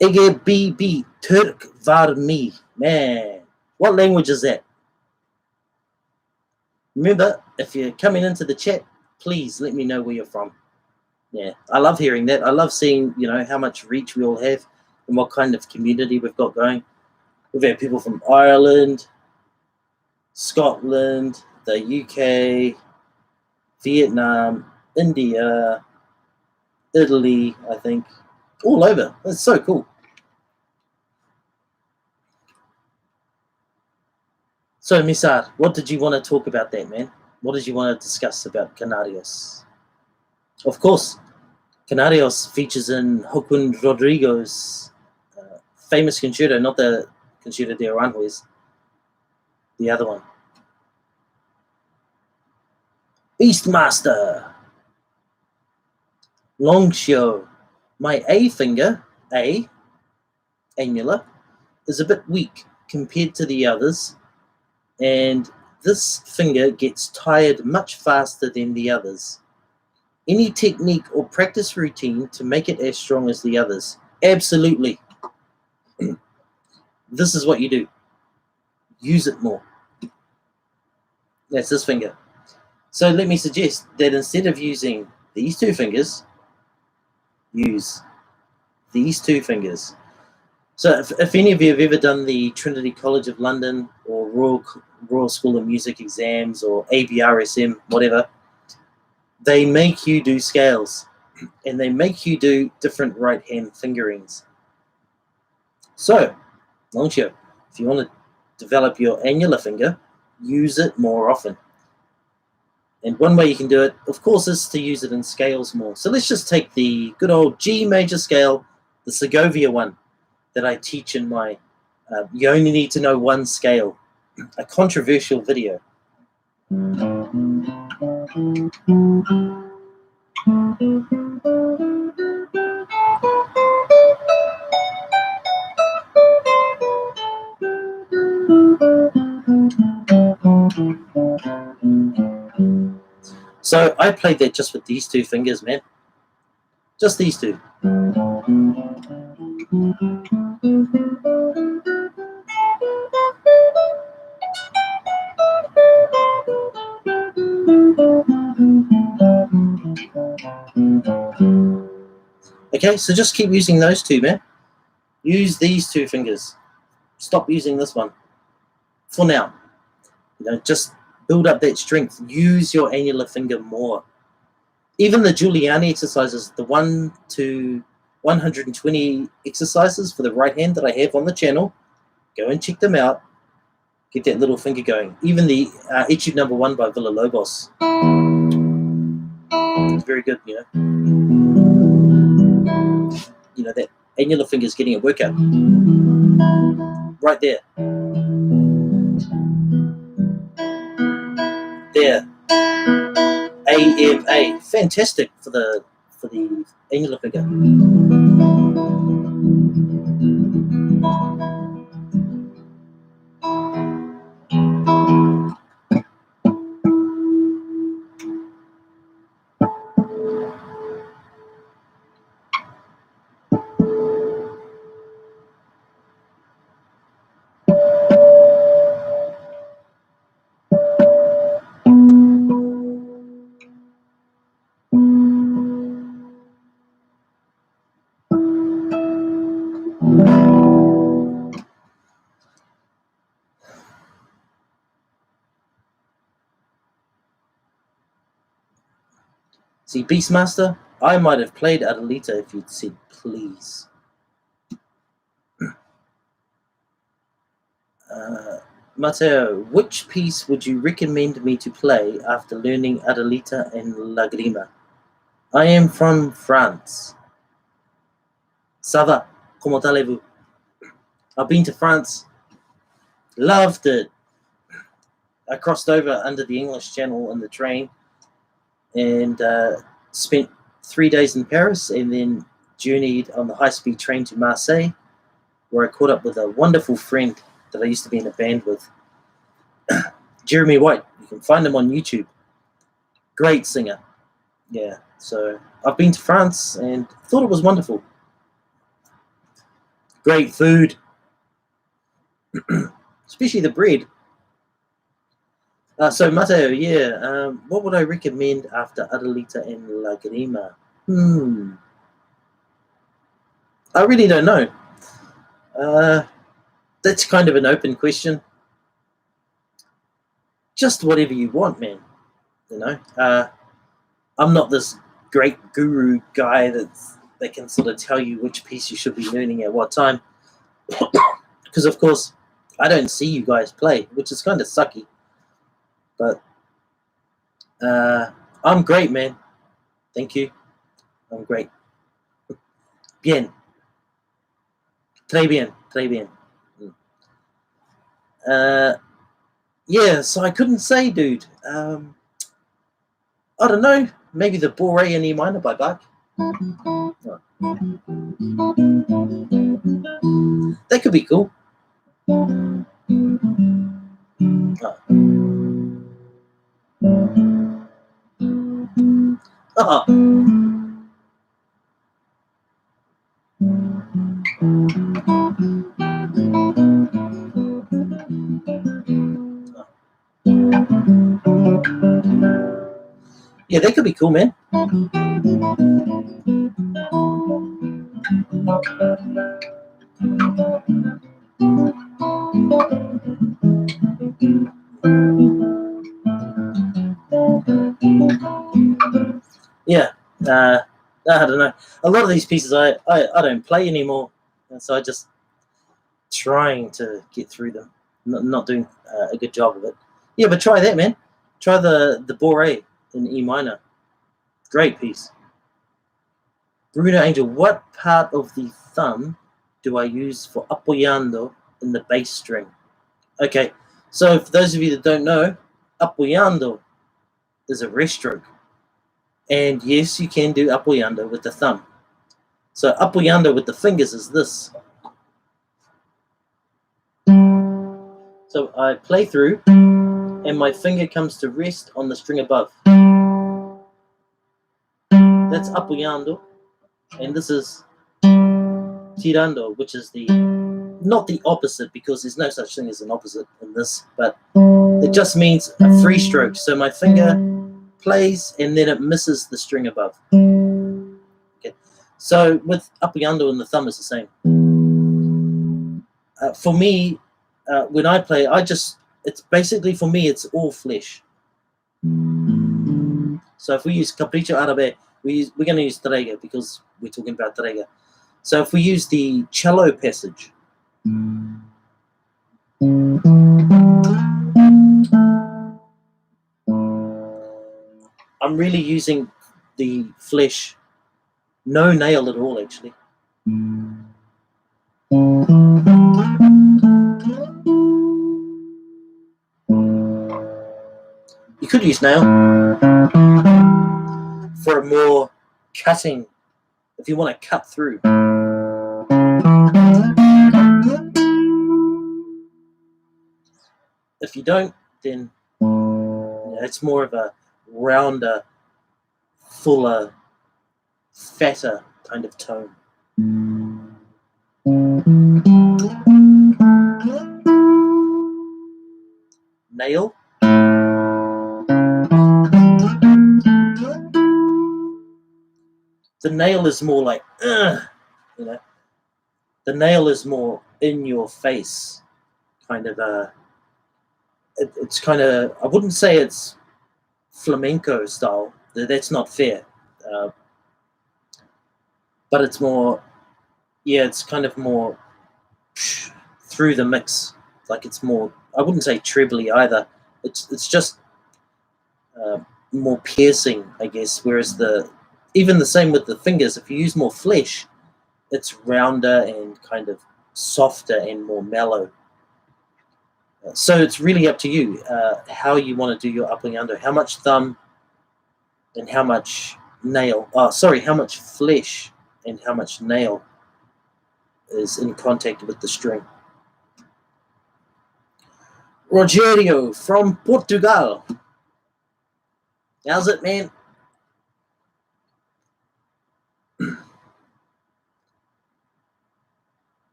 Ege BB Turk var me. Man, what language is that? Remember, if you're coming into the chat, please let me know where you're from. Yeah, I love hearing that. I love seeing, you know, how much reach we all have and what kind of community we've got going. We've had people from Ireland, Scotland, the UK, Vietnam, India, Italy, I think, all over. That's so cool. So, Misad, what did you want to talk about that, man? what did you want to discuss about Canarios? Of course, Canarios features in Joaquin Rodrigo's famous concerto, not the Concerto de Aranjuez, the other one. Beastmaster. Long show. My A finger, A, annular, is a bit weak compared to the others, and this finger gets tired much faster than the others. Any technique or practice routine to make it as strong as the others? Absolutely. This is what you do. Use it more. That's this finger. So let me suggest that instead of using these two fingers, use these two fingers. So if any of you have ever done the Trinity College of London or Royal School of Music exams or ABRSM, whatever, they make you do scales and they make you do different right hand fingerings. So, long show, if you want to develop your annular finger, use it more often. And one way you can do it, of course, is to use it in scales more. So let's just take the good old G major scale, the Segovia one that I teach in my You Only Need to Know One Scale, a controversial video. So I played that just with these two fingers, man. Just these two. Okay, so just keep using those two, man. Use these two fingers. Stop using this one for now. Just build up that strength. Use your annular finger more. Even the Giuliani exercises, the 1 to 120 exercises for the right hand that I have on the channel, go and check them out. Get that little finger going. Even the Etude number 1 by Villa-Lobos. It's very good, that annular finger is getting a workout. Right there. There. AMA. Fantastic for the annular finger. See, Beastmaster, I might have played Adelita if you'd said please. Matteo, which piece would you recommend me to play after learning Adelita and Lagrima? I am from France. Ça va? Comment allez-vous? I've been to France. Loved it. I crossed over under the English Channel on the train and spent 3 days in Paris and then journeyed on the high-speed train to Marseille, where I caught up with a wonderful friend that I used to be in a band with, Jeremy White. You can find him on YouTube. Great singer. Yeah, so I've been to France and thought it was wonderful. Great food, especially the bread. So Matteo, yeah, what would I recommend after Adelita and Lagrima? I really don't know. That's kind of an open question. Just whatever you want, man. I'm not this great guru guy that can sort of tell you which piece you should be learning at what time. Because, of course, I don't see you guys play, which is kind of sucky. But I'm great, man. Thank you. I'm great. Bien. Très bien. Très bien. Yeah, so I couldn't say, dude. I don't know. Maybe the Bahrain in E minor by Bach. Oh. That could be cool. Oh. Oh. Yeah, that could be cool, man. Yeah, I don't know. A lot of these pieces I don't play anymore, and so I just trying to get through them. Not doing a good job of it. Yeah, but try that, man. Try the Boré in E minor. Great piece. Bruno Angel, what part of the thumb do I use for apoyando in the bass string? Okay, so for those of you that don't know, apoyando is a rest stroke. And yes, you can do apoyando with the thumb. So apoyando with the fingers is this. So I play through, and my finger comes to rest on the string above. That's apoyando, and this is tirando, which is the not the opposite, because there's no such thing as an opposite in this, but it just means a free stroke. So my finger plays and then it misses the string above. Okay. So with apoyando and the thumb is the same. For me, when I play, it's basically, for me, it's all flesh. So if we use capricho árabe, we're going to use Tarrega because we're talking about Tarrega. So if we use the cello passage, I'm really using the flesh, no nail at all, actually. You could use nail for a more cutting, if you want to cut through. If you don't, then it's more of a rounder, fuller, fatter kind of tone. Nail. The nail is more like, you know. The nail is more in your face, kind of it's kind of, I wouldn't say it's flamenco style. That's not fair. But it's more, yeah, it's kind of more through the mix. Like it's more, I wouldn't say trebly either. It's just more piercing, I guess. Whereas even the same with the fingers, if you use more flesh, it's rounder and kind of softer and more mellow. So it's really up to you how you want to do your up and under, how much thumb and how much nail. How much flesh and how much nail is in contact with the string. Rogerio from Portugal. How's it, man?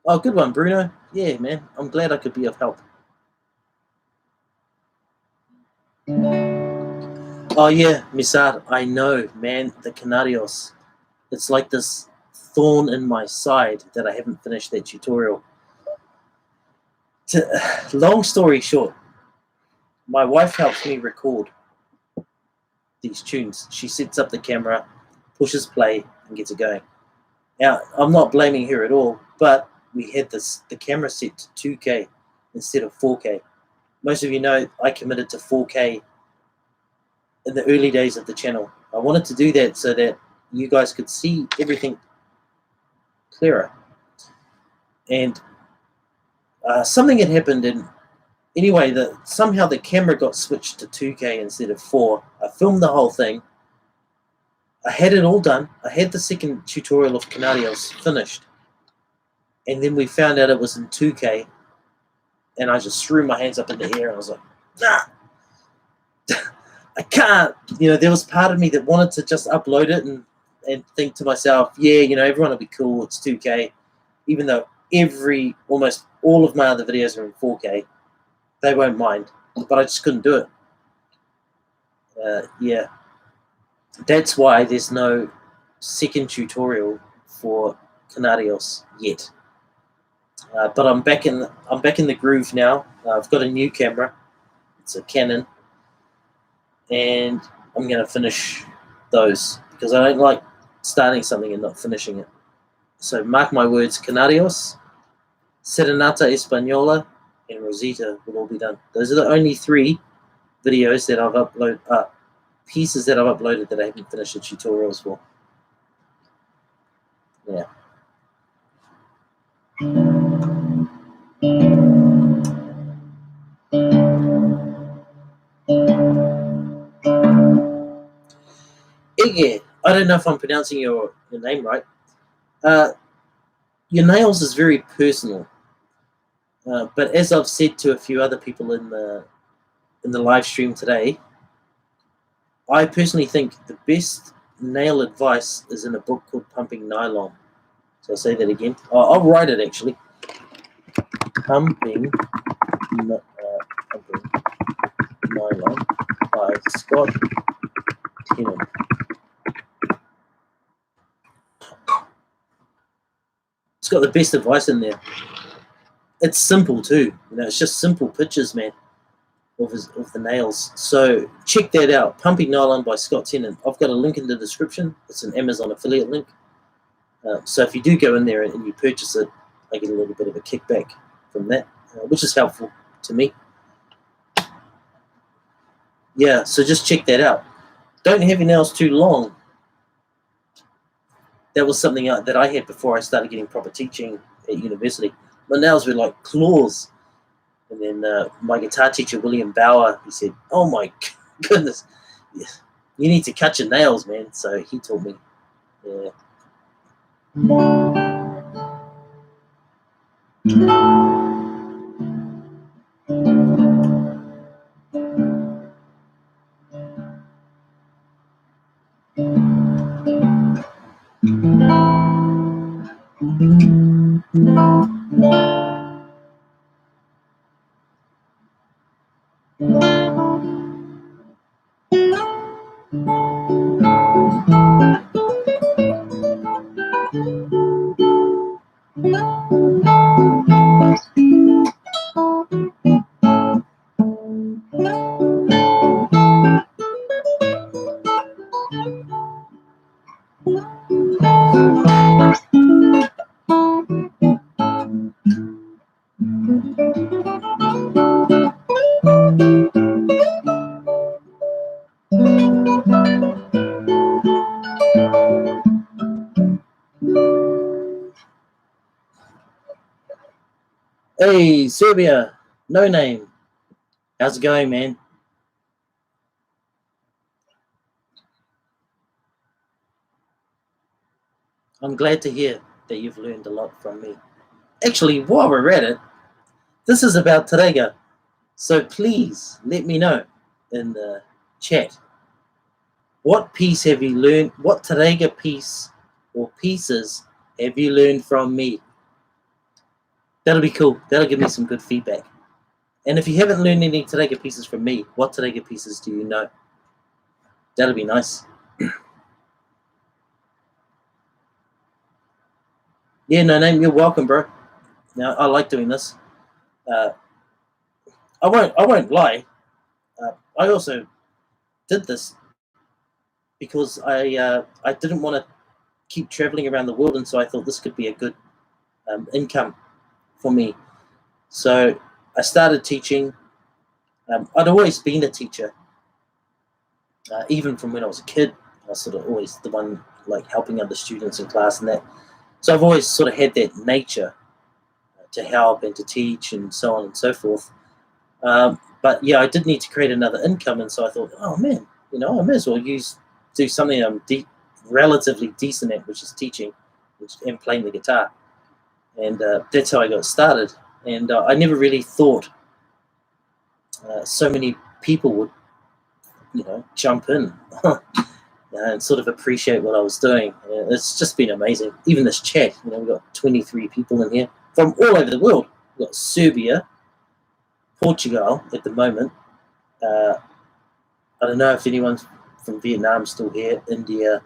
Oh, good one, Bruno. Yeah, man. I'm glad I could be of help. Oh, yeah, Misar. I know, man. The Canarios. It's like this thorn in my side that I haven't finished that tutorial. Long story short, my wife helps me record these tunes. She sets up the camera, pushes play, and gets it going. Now, I'm not blaming her at all, but we had the camera set to 2K instead of 4K. Most of you know I committed to 4K in the early days of the channel. I wanted to do that so that you guys could see everything clearer. And something had happened, and anyway, somehow the camera got switched to 2K instead of 4. I filmed the whole thing. I had it all done. I had the second tutorial of Canarios finished. And then we found out it was in 2K. And I just threw my hands up in the air and I was like, nah, I can't. You know, there was part of me that wanted to just upload it and think to myself, yeah, you know, everyone will be cool. It's 2K. Even though almost all of my other videos are in 4K, they won't mind. But I just couldn't do it. Yeah. That's why there's no second tutorial for Canarios yet. But I'm back in the groove now. I've got a new camera. It's a Canon, and I'm going to finish those because I don't like starting something and not finishing it. So mark my words: Canarios, Serenata Española, and Rosita will all be done. Those are the only 3 videos that I've uploaded. Pieces that I've uploaded that I haven't finished the tutorials for. Yeah. Ige, I don't know if I'm pronouncing your name right. Your nails is very personal, but as I've said to a few other people in the live stream today, I personally think the best nail advice is in a book called Pumping Nylon. So I'll say that again. I'll write it actually. Pumping Nylon by Scott Tennant. It's got the best advice in there. It's simple too. You know, it's just simple pictures, man, of the nails. So check that out. Pumping Nylon by Scott Tennant. I've got a link in the description. It's an Amazon affiliate link. So if you do go in there and you purchase it, I get a little bit of a kickback from that, which is helpful to me. Yeah, so just check that out. Don't have your nails too long. That was something that I had before I started getting proper teaching at university. My nails were like claws. And then my guitar teacher, William Bauer, he said, oh my goodness, you need to cut your nails, man. So he taught me. Yeah. Hey, Serbia, no name. How's it going, man? I'm glad to hear that you've learned a lot from me. Actually, while we're at it, this is about Tarrega. So please let me know in the chat. What piece have you learned? What Tarrega piece or pieces have you learned from me? That'll be cool. That'll give me some good feedback. And if you haven't learned any Tarrega pieces from me, what Tarrega pieces do you know? That'll be nice. Yeah, no name. You're welcome, bro. Now I like doing this. I won't lie. I also did this because I didn't want to keep traveling around the world, and so I thought this could be a good income for me. So I started teaching. I'd always been a teacher, Even from when I was a kid, I was sort of always the one like helping other students in class and that. So I've always sort of had that nature to help and to teach and so on and so forth. But yeah, I did need to create another income, and so I thought, oh man, I may as well do something I'm relatively decent at, which is teaching and playing the guitar. And that's how I got started. And I never really thought so many people would, jump in and sort of appreciate what I was doing. It's just been amazing. Even this chat, we've got 23 people in here from all over the world. We've got Serbia, Portugal at the moment. I don't know if anyone's from Vietnam still here, India.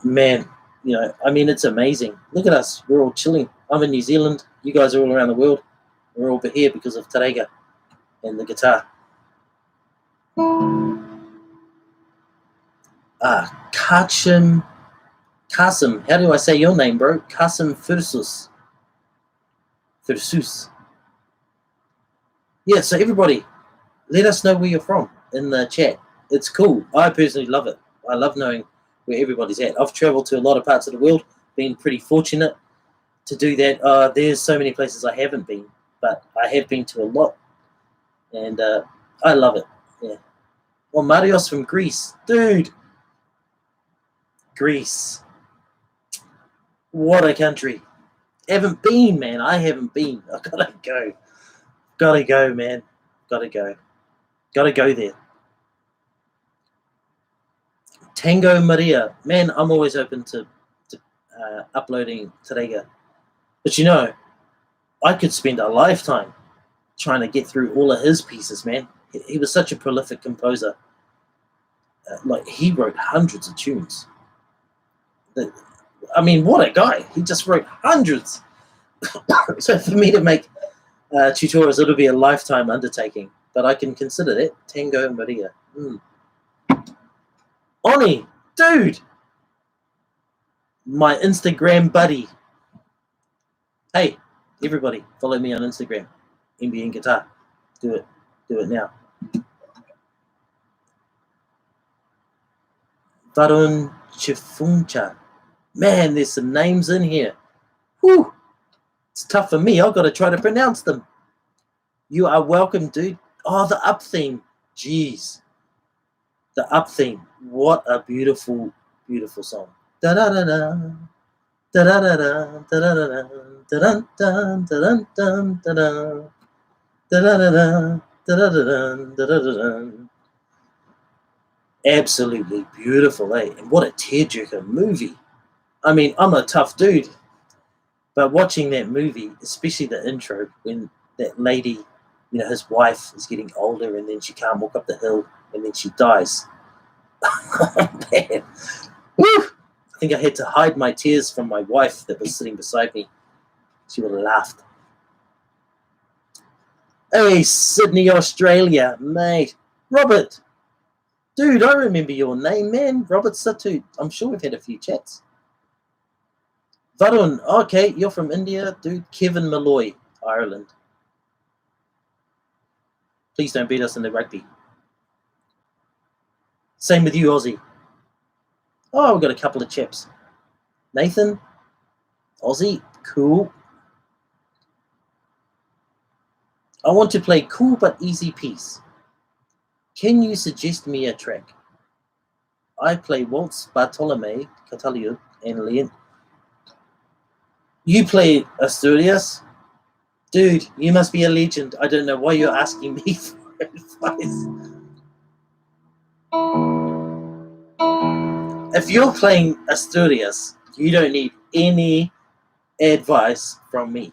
Man, it's amazing. Look at us. We're all chilling. I'm in New Zealand. You guys are all around the world. We're all here because of Tarrega and the guitar. Kasim, how do I say your name, bro? Kasim Fursus. Yeah, so everybody, let us know where you're from in the chat. It's cool. I personally love it. I love knowing where everybody's at. I've traveled to a lot of parts of the world, been pretty fortunate to do that. There's so many places I haven't been, but I have been to a lot, and I love it. Yeah. Well, Marios from Greece. Dude, Greece. What a country. Haven't been, man. I haven't been. I gotta go. Gotta go, man. Gotta go. Gotta go there. Tango Maria. Man, I'm always open to uploading Tarrega. But I could spend a lifetime trying to get through all of his pieces, man. He was such a prolific composer. He wrote hundreds of tunes. What a guy. He just wrote hundreds. So for me to make tutorials, it'll be a lifetime undertaking. But I can consider that. Tango Maria. Oni, dude. My Instagram buddy. Hey, everybody, follow me on Instagram. NBN Guitar. Do it. Do it now. Varun Chifuncha. Man, there's some names in here. Whew. It's tough for me. I've got to try to pronounce them. You are welcome, dude. Oh, the up theme. Jeez. The up theme. What a beautiful, beautiful song. Da-da-da-da. Da-da-da-da. Da-da-da-da. Da-dun-dun. Da-dun-dun. Da-da-da-da. Da-da-da-da. Da-da-da-da. Absolutely beautiful, eh? And what a tearjerker movie. I'm a tough dude, but watching that movie, especially the intro, when that lady, his wife is getting older and then she can't walk up the hill and then she dies. Man. Woo! I think I had to hide my tears from my wife that was sitting beside me. She would have laughed. Hey, Sydney, Australia, mate. Robert. Dude, I remember your name, man. Robert Satu. I'm sure we've had a few chats. Varun, okay, you're from India, dude. Kevin Malloy, Ireland. Please don't beat us in the rugby. Same with you, Aussie. Oh, we've got a couple of chaps. Nathan, Aussie, cool. I want to play cool but easy piece. Can you suggest me a track? I play Waltz, Bartolome, Catalio, and Leon. You play Asturias? Dude, you must be a legend. I don't know why you're asking me for advice. If you're playing Asturias, you don't need any advice from me.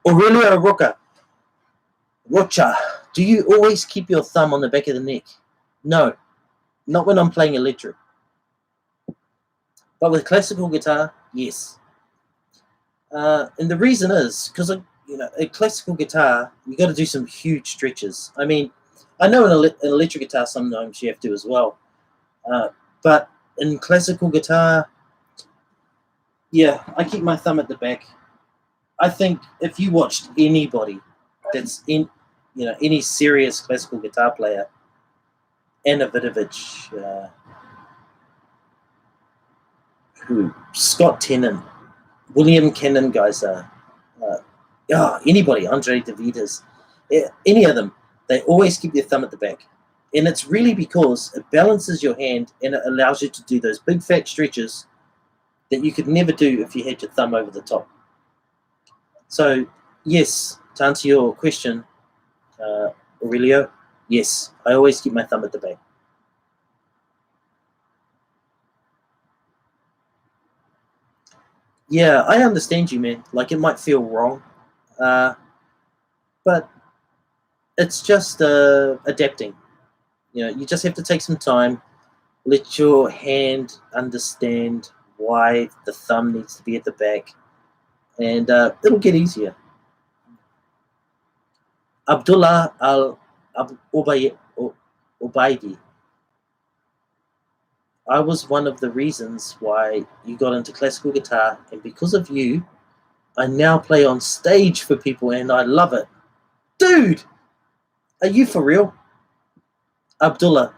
Aurelia Rocha, do you always keep your thumb on the back of the neck? No, not when I'm playing electric. But with classical guitar, yes. And the reason is because a classical guitar, you got to do some huge stretches. I mean, I know an electric guitar sometimes you have to as well, but in classical guitar, yeah, I keep my thumb at the back. I think if you watched anybody that's in, any serious classical guitar player, Anna Vidovich, Scott Tennant, William Cannon Geyser, anybody, Andre DeVitas, any of them, they always keep their thumb at the back. And it's really because it balances your hand and it allows you to do those big fat stretches that you could never do if you had your thumb over the top. So, yes, to answer your question, Aurelio, yes, I always keep my thumb at the back. Yeah, I understand you, man. Like, it might feel wrong, but it's just adapting. You just have to take some time, let your hand understand why the thumb needs to be at the back, and it'll get easier. Abdullah Ubaidi. I was one of the reasons why you got into classical guitar, and because of you, I now play on stage for people, and I love it. Dude, are you for real? Abdullah,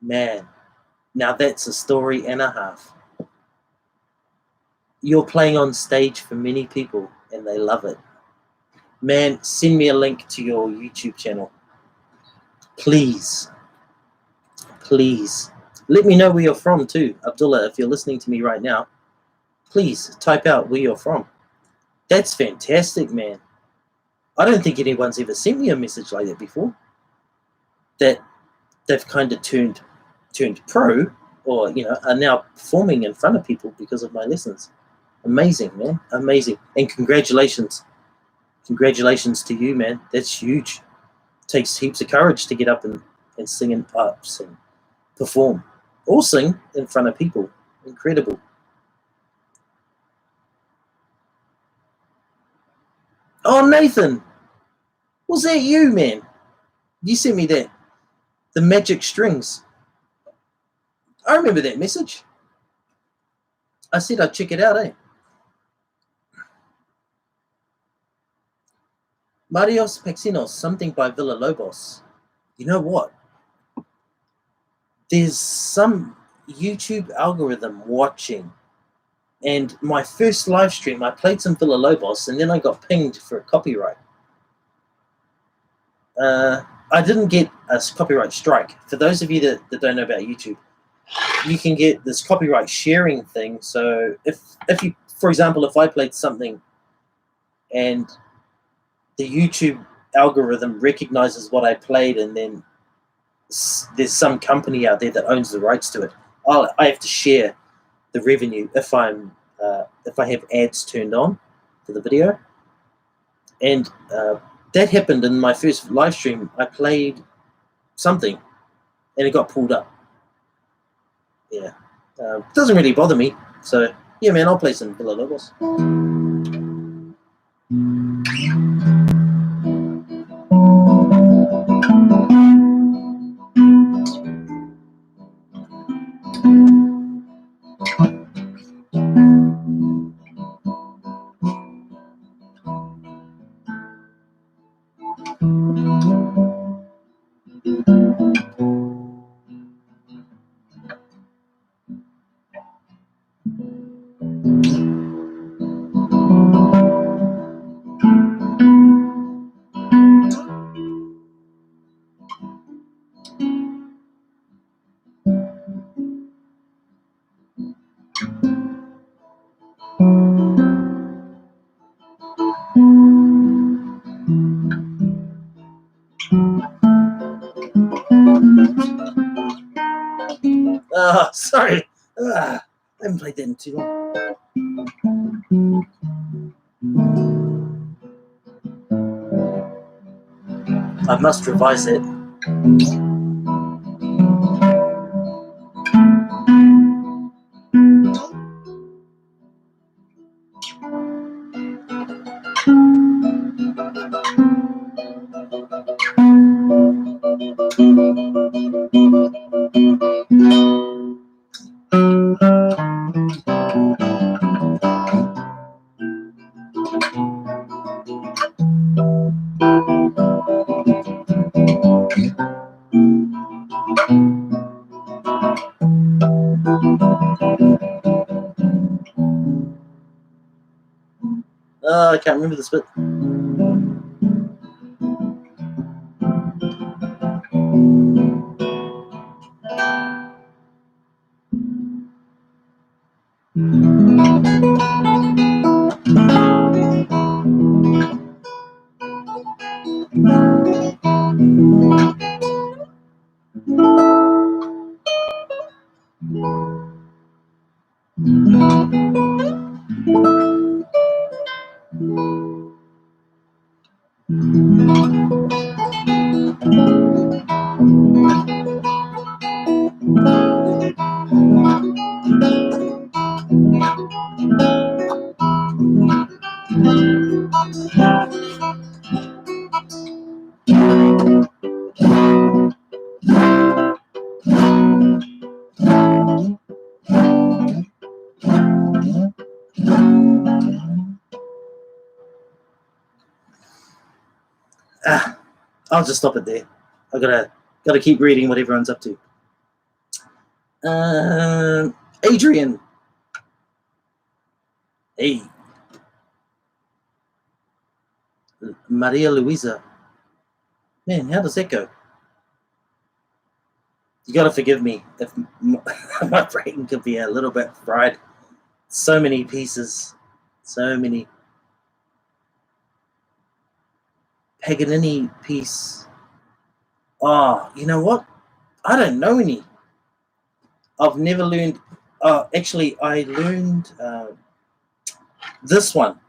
man, now that's a story and a half. You're playing on stage for many people, and they love it. Man, send me a link to your YouTube channel. Please. Please. Let me know where you're from too, Abdullah, if you're listening to me right now. Please type out where you're from. That's fantastic, man. I don't think anyone's ever sent me a message like that before. That they've kind of turned pro, or are now performing in front of people because of my lessons. Amazing, man. Amazing. And congratulations. Congratulations to you, man. That's huge. It takes heaps of courage to get up and sing in pubs and perform. Or sing in front of people. Incredible. Oh, Nathan. Was that you, man? You sent me that. The magic strings. I remember that message. I said I'd check it out, eh? Marios Paxinos, something by Villalobos. You know what? There's some YouTube algorithm watching. And my first live stream, I played some Villalobos, and then I got pinged for a copyright. I didn't get a copyright strike. For those of you that don't know about YouTube, you can get this copyright sharing thing. So if you, for example, if I played something and the YouTube algorithm recognizes what I played, and then there's some company out there that owns the rights to it, I have to share the revenue if I have ads turned on for the video. And that happened in my first live stream. I played something and it got pulled up. Yeah, doesn't really bother me. So yeah, man, I'll play some Villalobos. Sorry. I haven't played that in too long. I must revise it. I can't remember this bit. I'll just stop it there. I gotta keep reading what everyone's up to. Adrian. Hey. Maria Luisa. Man, how does that go? You gotta forgive me if my brain could be a little bit fried. So many pieces. So many. Paganini piece. Oh, you know what? I don't know any. I've never learned. Actually, I learned this one.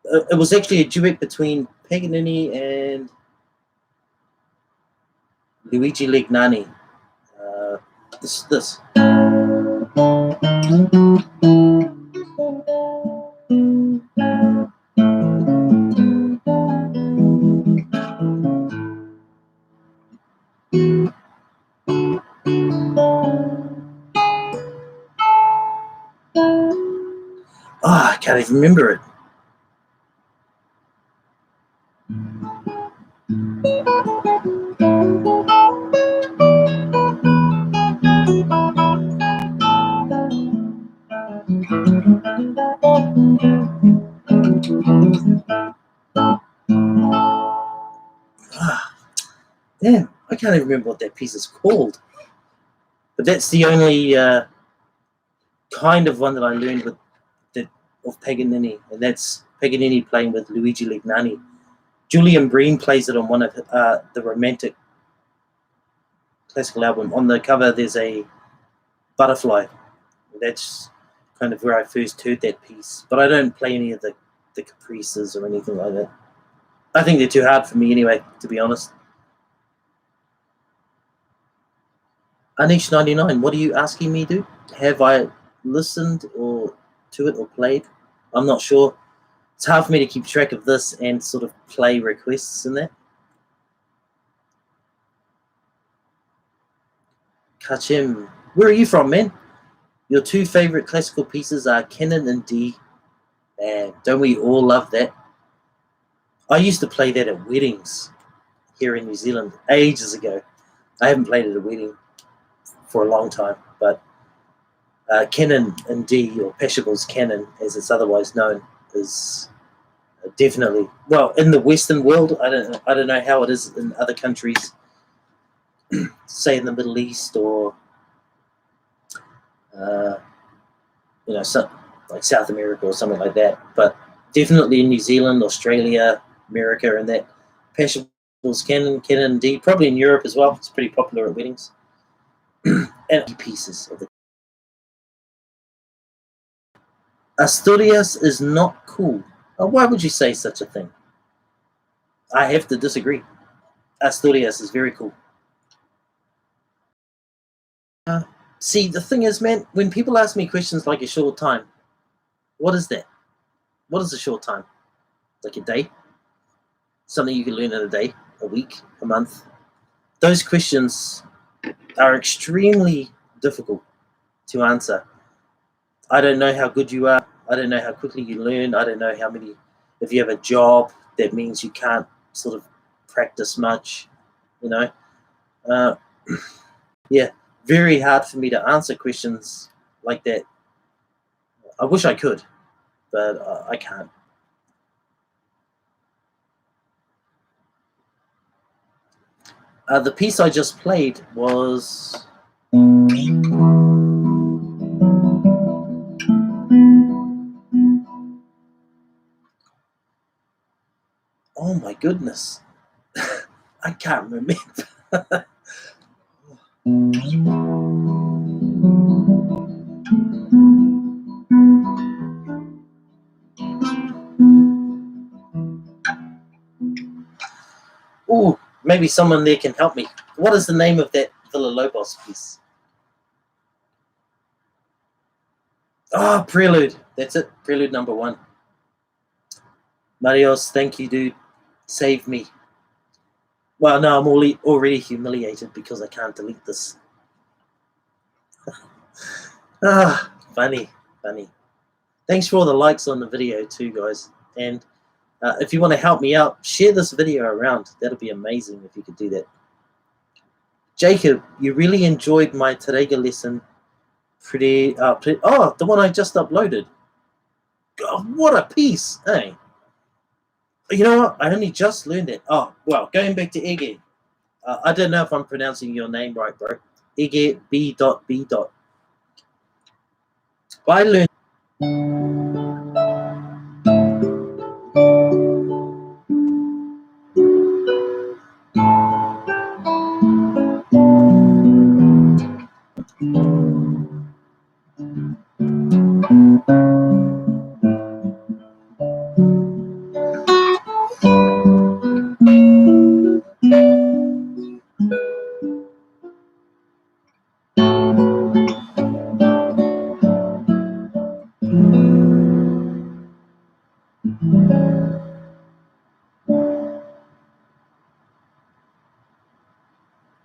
It was actually a duet between Paganini and Luigi Lignani. This. I can't even remember it. Damn, I can't even remember what that piece is called. But that's the only kind of one that I learned with of Paganini, and that's Paganini playing with Luigi Lignani. Julian Breen plays it on one of the Romantic classical album. On the cover, there's a butterfly. That's kind of where I first heard that piece. But I don't play any of the caprices or anything like that. I think they're too hard for me anyway, to be honest. Anish99, what are you asking me to? Have I listened to it or played? I'm not sure. It's hard for me to keep track of this and sort of play requests in that. Kachim, where are you from, man? Your two favorite classical pieces are Canon and D. Man, don't we all love that? I used to play that at weddings here in New Zealand ages ago. I haven't played at a wedding for a long time, but Canon and D, or Pachelbel's Canon, as it's otherwise known, is definitely, well, in the Western world. I don't know how it is in other countries, say in the Middle East or like South America or something like that. But definitely in New Zealand, Australia, America, and that Pachelbel's Canon D, probably in Europe as well. It's pretty popular at weddings. And pieces of it. Asturias is not cool. Why would you say such a thing? I have to disagree. Asturias is very cool. See, the thing is, man, when people ask me questions like a short time, what is that? What is a short time? like a day, something you can learn in a day, a week, a month. Those questions are extremely difficult to answer. I don't know how good you are. I don't know how quickly you learn. I don't know how many, if you have a job, that means you can't sort of practice much, you know. Yeah, very hard for me to answer questions like that. I wish I could, but I can't. The piece I just played was... Oh my goodness. I can't remember. Oh, maybe someone there can help me. What is the name of that Villa Lobos piece? Oh, Prelude. That's it. Prelude number 1. Marios, thank you, dude. Save me. Well, no, I'm already humiliated because I can't delete this. Funny. Thanks for all the likes on the video too, guys. And if you want to help me out, share this video around. That'll be amazing if you could do that. Jacob, you really enjoyed my Tarrega lesson. Oh, the one I just uploaded. God, what a piece, hey. You know what? I only just learned it. Oh, well, going back to Ege. I don't know if I'm pronouncing your name right, bro. Ege B. I learned...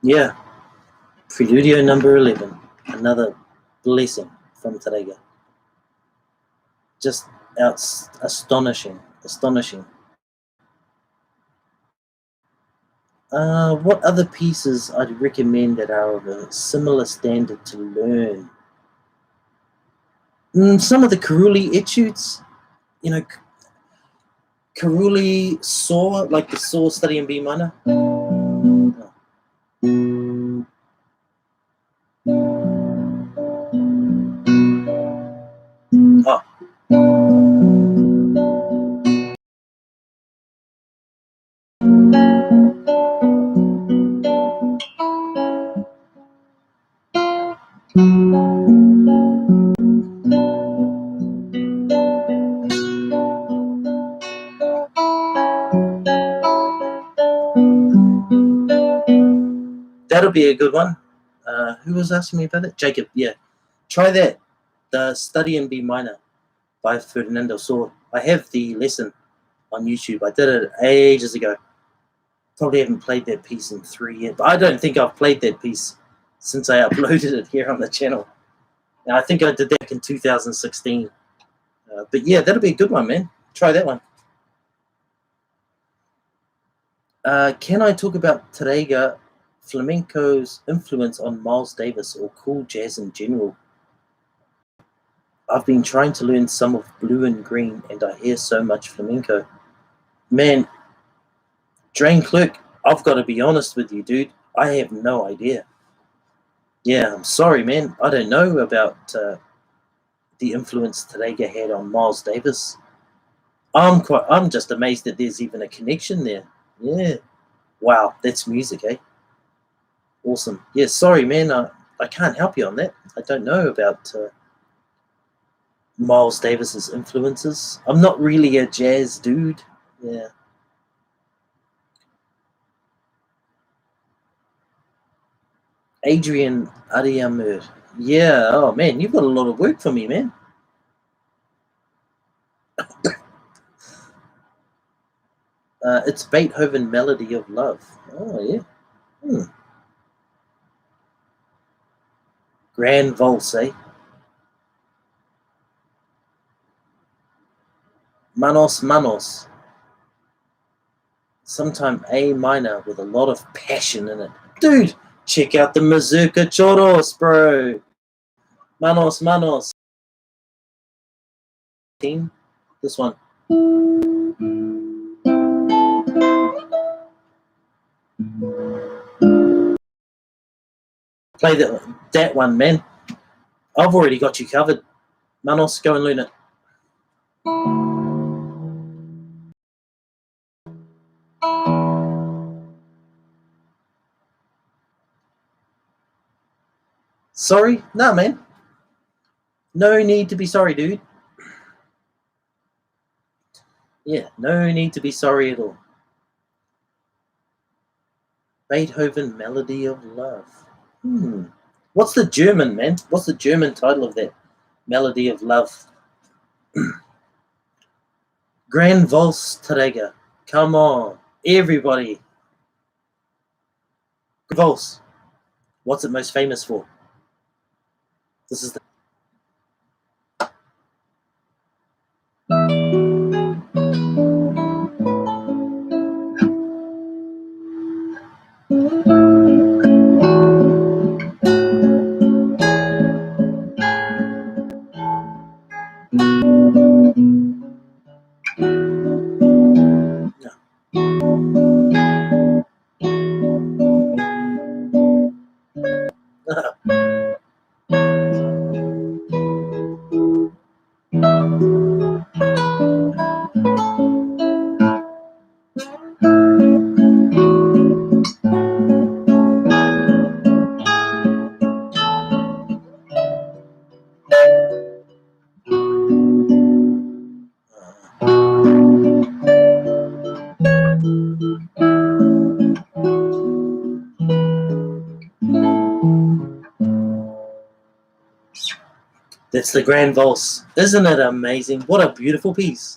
Yeah. Preludio number 11. Another blessing from Tarrega. Just astonishing. What other pieces I'd recommend that are of a similar standard to learn? Some of the Karuli etudes, you know, Karuli saw, like the saw study in B minor. Oh. That'll be a good one. Who was asking me about it? Jacob, yeah. Try that. The Study in B Minor by Fernando Saw. I have the lesson on YouTube. I did it ages ago. Probably haven't played that piece in 3 years. But I don't think I've played that piece since I uploaded it here on the channel. Now, I think I did that in 2016. But yeah, that'll be a good one, man. Try that one. Can I talk about Tarrega flamenco's influence on Miles Davis or cool jazz in general? I've been trying to learn some of Blue and Green, and I hear so much flamenco. Man, Drain Clerk, I've got to be honest with you, dude. I have no idea. Yeah, I'm sorry, man. I don't know about the influence Tarrega had on Miles Davis. I'm just amazed that there's even a connection there. Yeah. Wow, that's music, eh? Awesome. Yeah, sorry, man. I can't help you on that. I don't know about Miles Davis's influences. I'm not really a jazz dude. Yeah. Adrian Ariamur. Yeah. Oh man, you've got a lot of work for me, man. It's Beethoven Melody of Love. Oh, yeah. Grand Valse, eh? Manos Manos. Sometime A minor with a lot of passion in it. Dude, check out the Mazurka Choros, bro. Manos Manos. Team, this one. Play that one, man. I've already got you covered. Manos, go and learn it. Sorry? Nah, man. No need to be sorry, dude. Yeah, no need to be sorry at all. Beethoven Melody of Love. What's the German, man? What's the German title of that? Melody of Love. Grand Valse Tarrega. Come on, everybody. Valse. What's it most famous for? This is the That's the Grand Valse. Isn't it amazing? What a beautiful piece.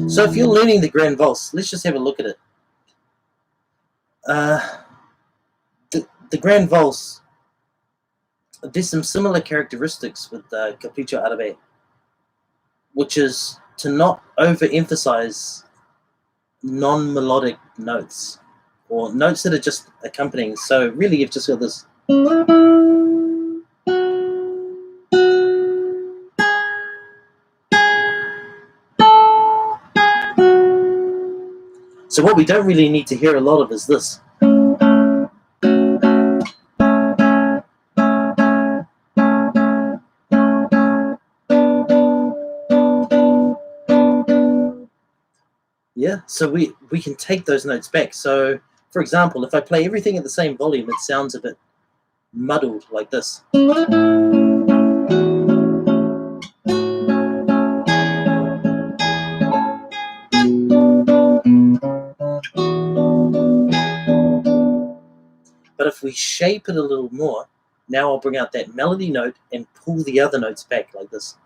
So if you're learning the Grand Valse, let's just have a look at it. The Grand Valse, there's some similar characteristics with Capriccio Árabe, which is to not overemphasize non-melodic notes or notes that are just accompanying. So really you've just got this. So what we don't really need to hear a lot of is this. Yeah, so we can take those notes back. So for example, if I play everything at the same volume, it sounds a bit muddled like this. But if we shape it a little more, now I'll bring out that melody note and pull the other notes back like this.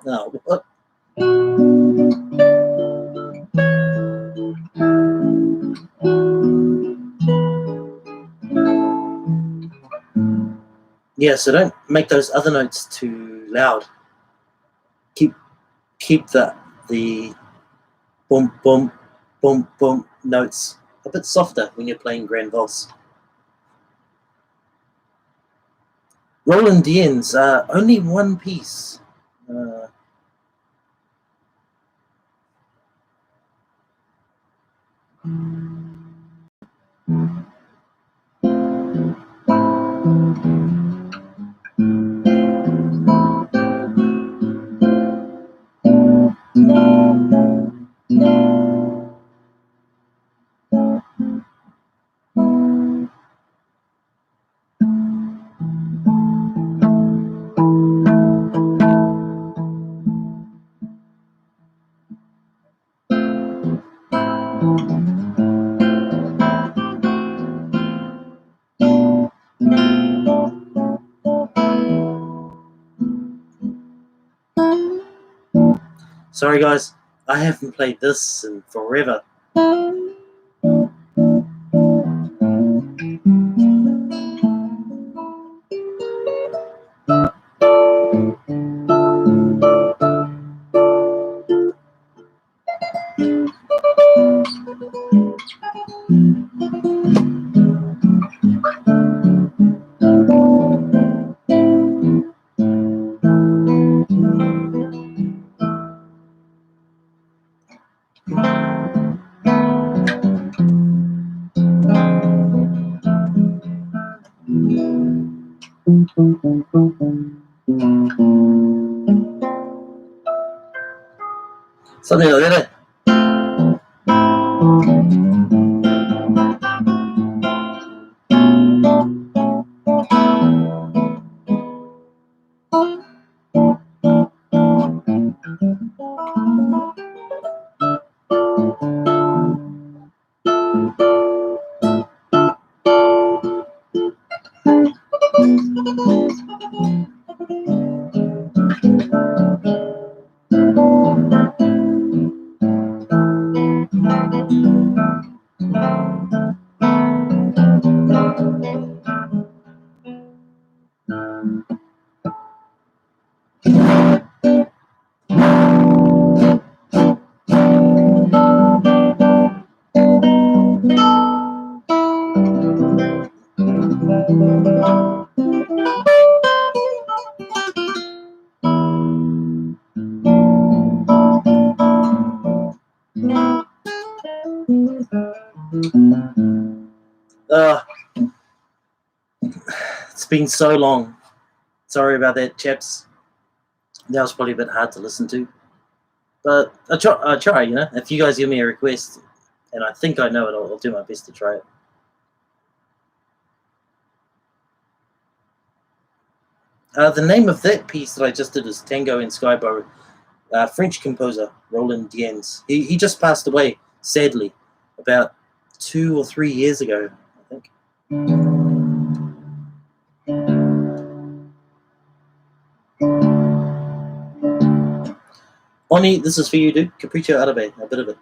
Now, what? Yeah, so don't make those other notes too loud. Keep the boom boom boom boom notes a bit softer when you're playing Grand Valse. Roland Dien's only one piece. Sorry guys, I haven't played this in forever. Something like that. It's been so long. Sorry about that, chaps. That was probably a bit hard to listen to. But I'll try, you know. If you guys give me a request, and I think I know it, I'll do my best to try it. The name of that piece that I just did is Tango in Sky by French composer Roland Diens. He just passed away, sadly, about 2 or 3 years ago, I think. Oni, this is for you, dude. Capriccio Arabe, a bit of it.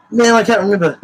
Man, I can't remember.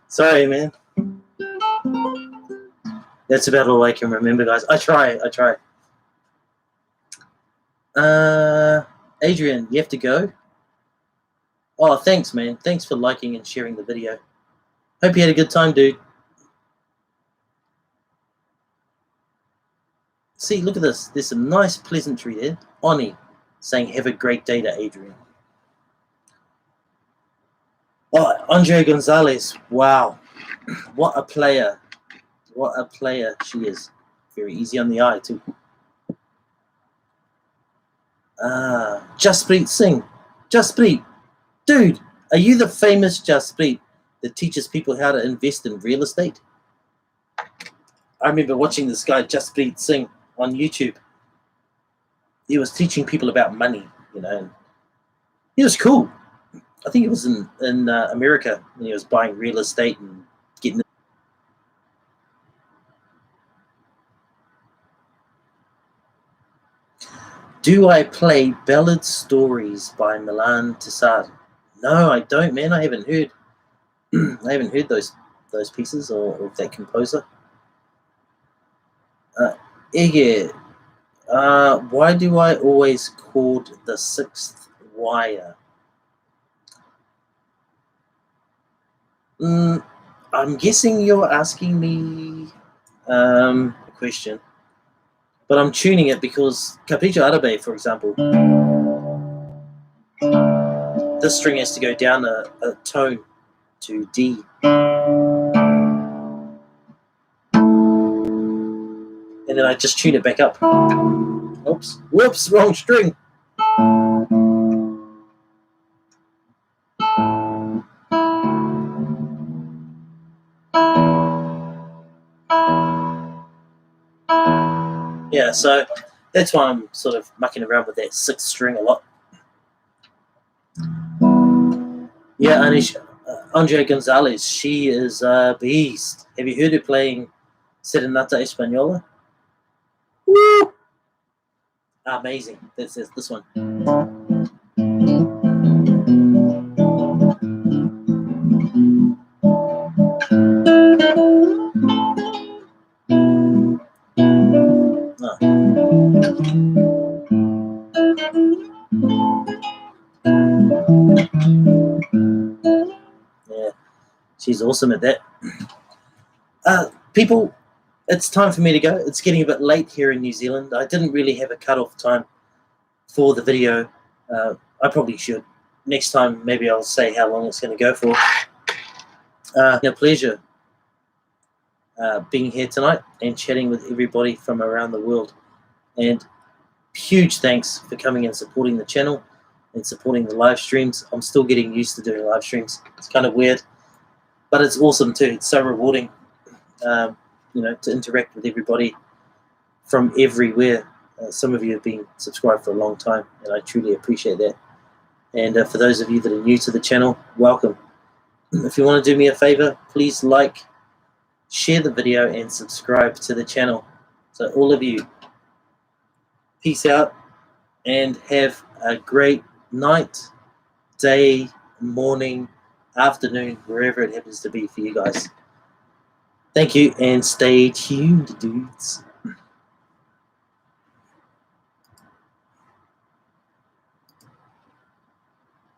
Sorry, man. That's about all I can remember, guys. I try. Adrian, you have to go? Oh, thanks, man. Thanks for liking and sharing the video. Hope you had a good time, dude. See, look at this. There's some nice pleasantry there. Oni saying, have a great day to Adrian. Oh, Andre Gonzalez. Wow. What a player. What a player she is. Very easy on the eye, too. Jaspreet Singh. Jaspreet. Dude, are you the famous Jaspreet that teaches people how to invest in real estate? I remember watching this guy, Jaspreet Singh, on YouTube. He was teaching people about money, you know. And he was cool. I think it was in America, and he was buying real estate and getting. Do I play Ballad Stories by Milan Tissad? No, I don't, man. I haven't heard. I haven't heard those pieces or that composer. Ege, why do I always chord the sixth wire? I'm guessing you're asking me a question, but I'm tuning it because Capriccio Árabe, for example, this string has to go down a tone to D. And then I just tune it back up. Oops, whoops, wrong string. Yeah, so that's why I'm sort of mucking around with that sixth string a lot. Yeah, Anish, Andre Gonzalez, she is a beast. Have you heard her playing Serenata Española? Woo! Amazing. That's this one. Yeah, she's awesome at that. People, it's time for me to go. It's getting a bit late here in New Zealand. I didn't really have a cutoff time for the video. I probably should. Next time, maybe I'll say how long it's going to go for. A pleasure being here tonight and chatting with everybody from around the world. And huge thanks for coming and supporting the channel and supporting the live streams. I'm still getting used to doing live streams. It's kind of weird, but it's awesome too. It's so rewarding, to interact with everybody from everywhere. Some of you have been subscribed for a long time, and I truly appreciate that. And for those of you that are new to the channel, welcome. If you want to do me a favor, please like, share the video, and subscribe to the channel. So all of you, peace out, and have a great night, day, morning, afternoon, wherever it happens to be for you guys. Thank you, and stay tuned, dudes.